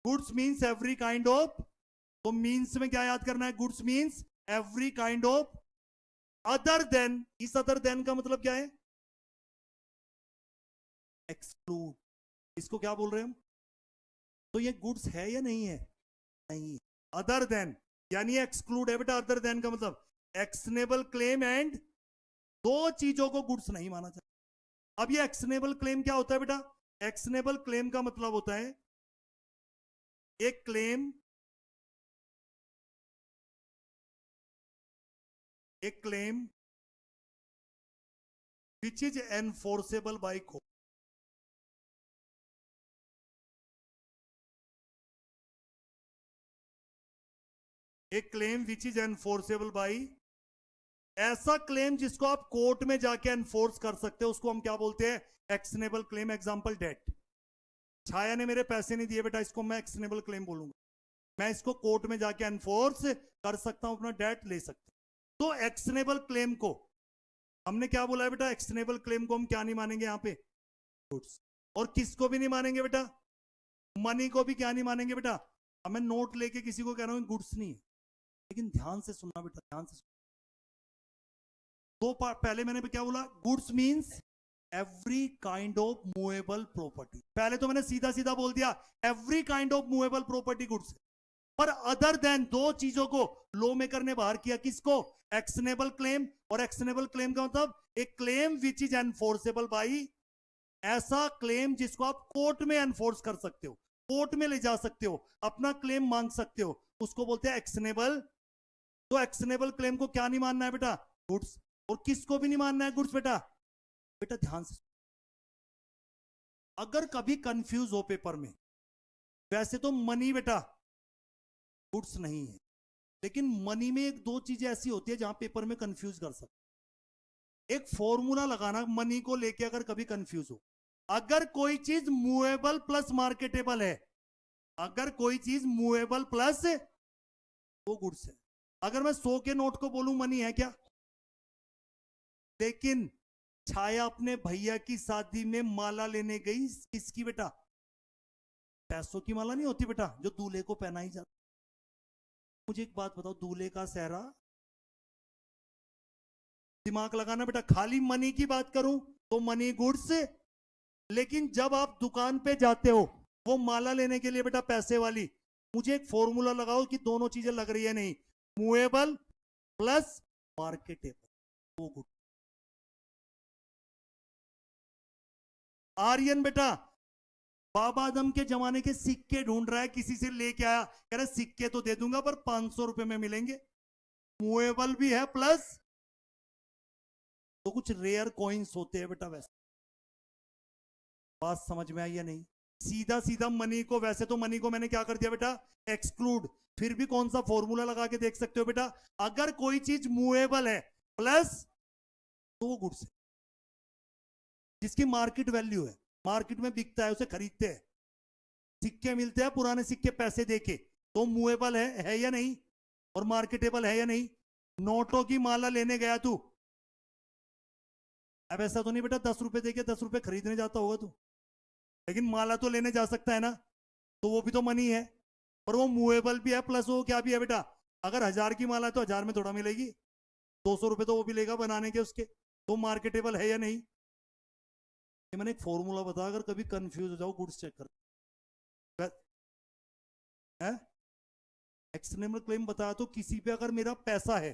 Goods means every kind of, तो मींस में क्या याद करना है? Goods means every kind of other than. इस अदर देन का मतलब क्या है? एक्सक्लूड। इसको क्या बोल रहे हैं हम? तो ये गुड्स है या नहीं है? नहीं। अदर देन यानी एक्सक्लूड है बेटा। अदर देन का मतलब एक्शनेबल क्लेम एंड, दो चीजों को गुड्स नहीं माना जाता। अब ये एक्शनेबल क्लेम क्या होता है बेटा? एक्शनेबल क्लेम का मतलब होता है एक क्लेम, एक claim which is enforceable by court. एक claim which is enforceable by, ऐसा क्लेम जिसको आप कोर्ट में जाके एनफोर्स कर सकते हो उसको हम क्या बोलते हैं? Actionable claim. एग्जांपल डेट, छाया ने मेरे पैसे नहीं दिए बेटा, इसको मैं एक्शनेबल क्लेम बोलूंगा। मैं इसको कोर्ट में जाके एनफोर्स कर सकता हूं, अपना डेट ले सकता हूं। तो एक्शनेबल क्लेम को हमने क्या बोला है बेटा? एक्शनेबल क्लेम को हम क्या नहीं मानेंगे यहां पे? गुड्स। और किसको भी नहीं मानेंगे बेटा? मनी को भी क्या नहीं मानेंगे बेटा? अब मैं नोट लेके किसी को कह रहा हूं गुड्स नहीं है, लेकिन ध्यान से सुनना बेटा, ध्यान से सुनना। दो पहले मैंने क्या बोला, goods means every kind of movable property. पहले तो मैंने सीधा सीधा बोल दिया every kind of movable property goods, पर अदर देन दो चीजों को लॉ मेकर ने बाहर किया। किसको? Actionable claim. और एक्शनेबल क्लेम का मतलब एक claim which is enforceable by, ऐसा क्लेम जिसको आप कोर्ट में एनफोर्स कर सकते हो, कोर्ट में ले जा सकते हो, अपना क्लेम मांग सकते हो, उसको बोलते हैं एक्शनेबल। तो एक्शनेबल क्लेम को क्या नहीं मानना है बेटा? गुड्स। और किसको भी नहीं मानना है गुड्स बेटा? बेटा ध्यान से, अगर कभी कंफ्यूज हो पेपर में, वैसे तो मनी बेटा गुड्स नहीं है, लेकिन मनी में एक दो चीजें ऐसी होती है जहां पेपर में कंफ्यूज कर सकते। एक फॉर्मूला लगाना मनी को लेके, अगर कभी कंफ्यूज हो, अगर कोई चीज मूवेबल प्लस मार्केटेबल है, अगर कोई चीज मूवेबल प्लस वो गुड्स है। अगर मैं 100 के नोट को बोलूं मनी है क्या? लेकिन छाया अपने भैया की शादी में माला लेने गई, किसकी बेटा? पैसों की माला नहीं होती बेटा जो दूल्हे को पहनाई जाती। मुझे एक बात बताओ, दूल्हे का सेहरा, दिमाग लगाना बेटा, खाली मनी की बात करूं तो मनी गुड्स, लेकिन जब आप दुकान पे जाते हो वो माला लेने के लिए बेटा पैसे वाली, मुझे एक फॉर्मूला लगाओ कि दोनों चीजें लग रही है नहीं, मूवेबल प्लस मार्केटेबल, वो गुड। आर्यन बेटा बाबा आदम के जमाने के सिक्के ढूंढ रहा है, किसी से लेके आया, कह रहा सिक्के तो दे दूंगा पर 500 रुपए में मिलेंगे, मूवेबल भी है प्लस, तो कुछ रेयर कॉइन्स होते हैं बेटा। वैसे बात समझ में आई या नहीं? सीधा सीधा मनी को, वैसे तो मनी को मैंने क्या कर दिया बेटा? एक्सक्लूड। फिर भी कौन सा फॉर्मूला लगा के देख सकते हो बेटा? अगर कोई चीज मूवेबल है प्लस, तो वो गुड्स है, जिसकी मार्केट वैल्यू है, मार्केट में बिकता है, उसे खरीदते हैं, सिक्के मिलते हैं पुराने सिक्के पैसे देके, तो मूवेबल है या नहीं? और मार्केटेबल है या नहीं? नोटों की माला लेने गया तू, अब ऐसा तो नहीं बेटा 10 रुपए देके 10 रुपए खरीदने जाता होगा तू, लेकिन माला तो लेने जा सकता है ना, तो वो भी तो मनी है, और वो मूवेबल भी है प्लस वो क्या भी है बेटा? अगर 1000 की माला है तो 1000 में थोड़ा मिलेगी, 200 रुपए तो वो भी लेगा बनाने के उसके, तो मार्केटेबल है या नहीं? ये मैंने एक फॉर्मूला बताया, अगर कभी कंफ्यूज हो जाओ गुड्स चेक कर। एक्शनेबल क्लेम बताया तो किसी पे अगर मेरा पैसा है,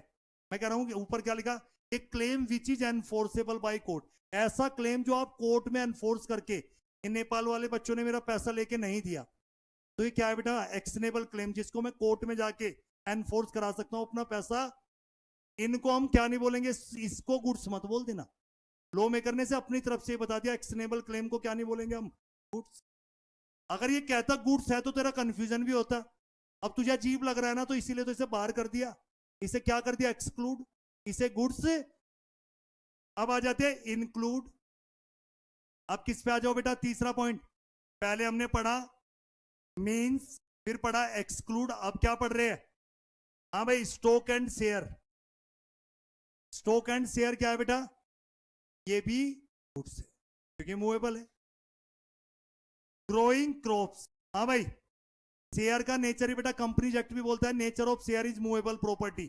मैं कह रहा हूं कि ऊपर क्या लिखा, एक claim which is enforceable by court, ऐसा क्लेम जो आप कोर्ट में एनफोर्स करके, इन नेपाल वाले बच्चों ने मेरा पैसा लेके नहीं दिया, तो ये क्या है बेटा? एक्शनेबल क्लेम, जिसको मैं कोर्ट में जाके एनफोर्स करा सकता हूं अपना पैसा। इनको हम क्या नहीं बोलेंगे, इसको गुड्स मत बोल देना, लॉ मेकर ने से अपनी तरफ से बता दिया एक्शनेबल क्लेम को क्या नहीं बोलेंगे हम? गुड्स। अगर ये कहता गुड्स है तो तेरा कंफ्यूजन भी होता, अब तुझे अजीब लग रहा है ना, तो इसीलिए तो इसे बाहर कर दिया, इसे क्या कर दिया? एक्सक्लूड, इसे गुड्स। अब आ जाते हैं इंक्लूड। अब किस पे आ जाओ बेटा? तीसरा पॉइंट, पहले हमने पढ़ा मींस, फिर पढ़ा एक्सक्लूड, अब क्या पढ़ रहे हैं? हाँ भाई, stock and share. Stock and share क्या है बेटा? ये भी गुड्स है क्योंकि मूवेबल है। ग्रोइंग क्रॉप्स, हाँ भाई, शेयर का नेचर ही बेटा कंपनीज एक्ट भी बोलता है nature of share is movable property,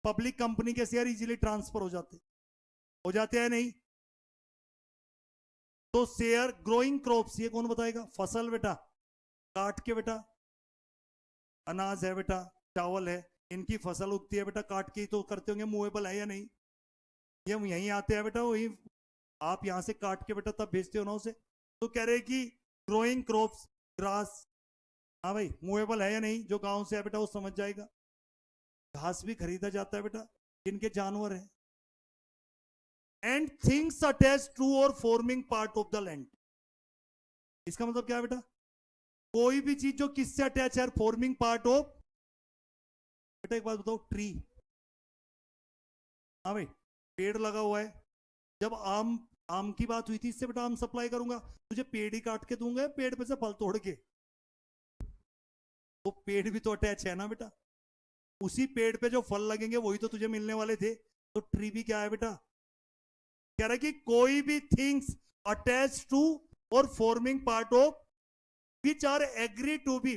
public company के शेयर इजीली ट्रांसफर हो जाते हैं नहीं? तो शेयर, ग्रोइंग क्रॉप्स, ये कौन बताएगा? फसल बेटा, काट के बेटा, अनाज है बेटा, चावल है, इनकी फसल उगती है बेटा, काट के ही तो करते होंगे, मूवेबल है या नहीं? ये यहीं आते हैं बेटा, वही आप यहां से काट के बेटा तब भेजते हो ना उसे, तो कह रहे कि ग्रोइंग क्रॉप्स, ग्रास, हाँ भाई मूवेबल है या नहीं? जो गांव से है बेटा वो समझ जाएगा। घास भी खरीदा जाता है बेटा, जिनके जानवर है। एंड थिंग्स अटैच टू और forming part of the land, इसका मतलब क्या है बेटा? कोई भी चीज जो किससे अटैच है, फॉर्मिंग पार्ट ऑफ, बेटा एक बात बताओ, ट्री, हाँ भाई पेड़ लगा हुआ है, जब आम की बात हुई थी, इससे बेटा आम सप्लाई करूंगा, तुझे पेड़ ही काट के दूंगा, पेड़ पे से फल तोड़ के, तो पेड़ भी तो अटैच है ना बेटा, उसी पेड़ पे जो फल लगेंगे वही तो तुझे मिलने वाले थे, तो ट्री भी क्या है बेटा? कह रहा है कि कोई भी थिंग्स अटैच टू और forming part of which are agree to be,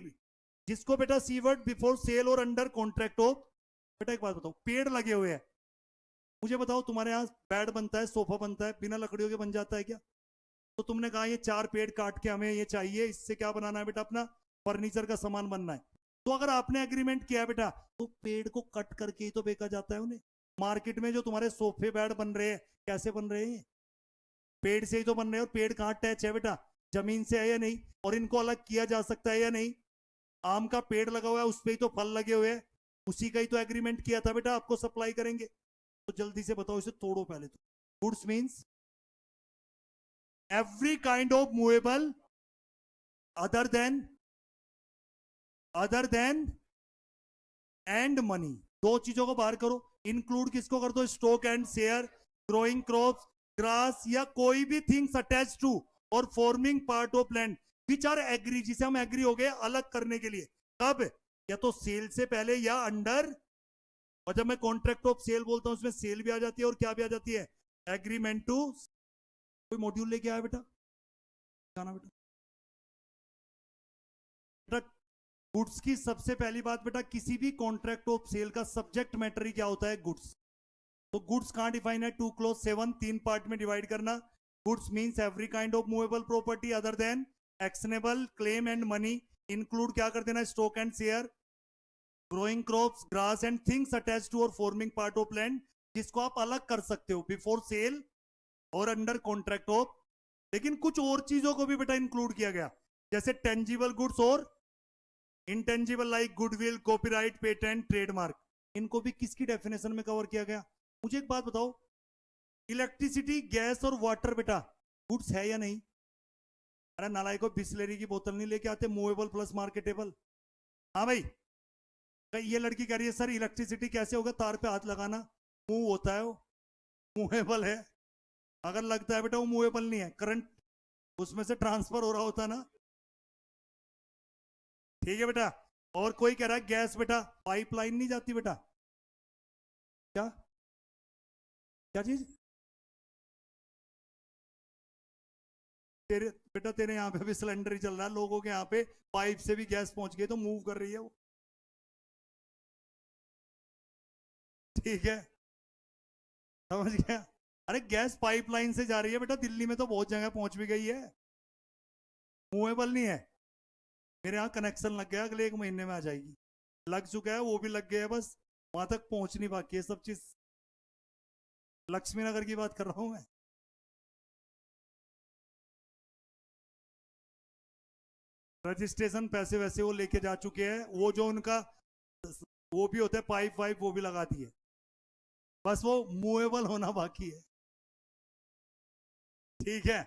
जिसको बेटा सीवर्ड बिफोर सेल और अंडर कॉन्ट्रैक्ट ऑफ बेटा एक बात बताओ, पेड़ लगे हुए हैं, मुझे बताओ तुम्हारे यहाँ बेड बनता है, सोफा बनता है, बिना लकड़ियों के बन जाता है क्या? तो तुमने कहा ये 4 पेड़ काट के हमें ये चाहिए, इससे क्या बनाना है बेटा? अपना फर्नीचर का सामान बनना है। तो अगर आपने एग्रीमेंट किया है बेटा, तो पेड़ को कट करके ही तो बेचा जाता है उन्हें। मार्केट में जो तुम्हारे सोफे बेड बन रहे हैं, कैसे बन रहे हैं? पेड़ से ही तो बन रहे हैं। और पेड़ कहाँ अटैच है बेटा? जमीन से है या नहीं? और इनको अलग किया जा सकता है या नहीं? आम का पेड़ लगा हुआ है, उस पर ही तो फल लगे हुए हैं, उसी का ही तो एग्रीमेंट किया था बेटा, आपको सप्लाई करेंगे। तो जल्दी से बताओ, इसे तोड़ो पहले तो। Goods means every kind of movable other than and money. दो चीजों को बाहर करो। इंक्लूड किसको कर दो? Stock and share, growing crops, grass, या कोई भी थिंग्स अटैच टू और forming part of land which are agree, जिसे हम एग्री हो गए अलग करने के लिए। कब? या तो सेल से पहले या अंडर। और जब मैं कॉन्ट्रैक्ट ऑफ सेल बोलता हूं, उसमें सेल भी आ जाती है और क्या भी आ जाती है? Agreement to. कोई मॉड्यूल लेके आया बेटा? जाना बेटा। गुड्स की सबसे पहली बात बेटा, किसी भी कॉन्ट्रैक्ट ऑफ सेल का सब्जेक्ट मैटर ही क्या होता है? गुड्स। तो गुड्स कहां डिफाइन है? 2 क्लॉज 7, 3 पार्ट में डिवाइड करना। Goods means every kind of movable property other than actionable, claim and money. Include क्या कर देना? Stock and share, growing crops, grass and things attach to और फॉर्मिंग पार्ट ऑफ लैंड, जिसको आप अलग कर सकते हो बिफोर सेल और अंडर कॉन्ट्रैक्ट ऑफ। लेकिन कुछ और चीजों को भी बेटा इंक्लूड किया गया, जैसे टेंजिबल गुड्स और intangible, like goodwill, copyright, patent, trademark. इनको भी किसकी डेफिनेशन में कवर किया गया? मुझे एक बात बताओ, इलेक्ट्रिसिटी, गैस और वाटर बेटा गुड्स है या नहीं? अरे नालायक को, बिस्लेरी की बोतल नहीं लेके आते, मूवेबल प्लस मार्केटेबल। हाँ भाई, ये लड़की कह रही है सर इलेक्ट्रिसिटी कैसे होगा? तार पे हाथ लगाना, मूव होता है वो, मूवेबल है। अगर लगता है बेटा वो मूवेबल नहीं है, करंट उसमें से ट्रांसफर हो रहा होता ना। ठीक है बेटा। और कोई कह रहा है गैस बेटा, पाइपलाइन नहीं जाती बेटा। क्या क्या चीज? तेरे बेटा, तेरे यहाँ पे भी सिलेंडर ही चल रहा है, लोगों के यहाँ पे पाइप से भी गैस पहुंच गई तो मूव कर रही है वो। ठीक है, समझ गया। अरे गैस पाइपलाइन से जा रही है बेटा, दिल्ली में तो बहुत जगह पहुंच भी गई है, मूवेबल नहीं है। मेरे यहाँ कनेक्शन लग गया, अगले 1 महीने में आ जाएगी। लग चुका है, वो भी लग गया है, बस वहां तक पहुंचनी बाकी है सब चीज। लक्ष्मी नगर की बात कर रहा हूं मैं। रजिस्ट्रेशन पैसे वैसे वो लेके जा चुके हैं, वो जो उनका वो भी होता है पाइप वाइप, वो भी लगा दिए, बस वो मूवेबल होना बाकी है। ठीक है,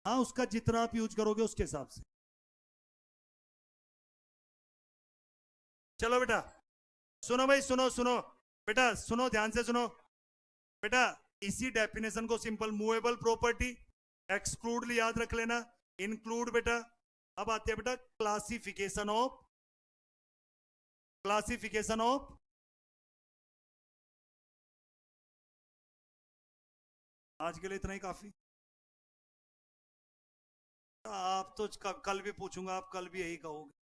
हाँ, उसका जितना आप यूज करोगे उसके हिसाब से। चलो बेटा, सुनो भाई, सुनो सुनो बेटा, सुनो ध्यान से सुनो बेटा। इसी डेफिनेशन को सिंपल, मूवेबल प्रॉपर्टी, एक्सक्लूड याद रख लेना, इंक्लूड बेटा। अब आते हैं बेटा क्लासिफिकेशन ऑफ। आज के लिए इतना ही काफी। आप तो कल भी पूछूंगा, आप कल भी यही कहोगे।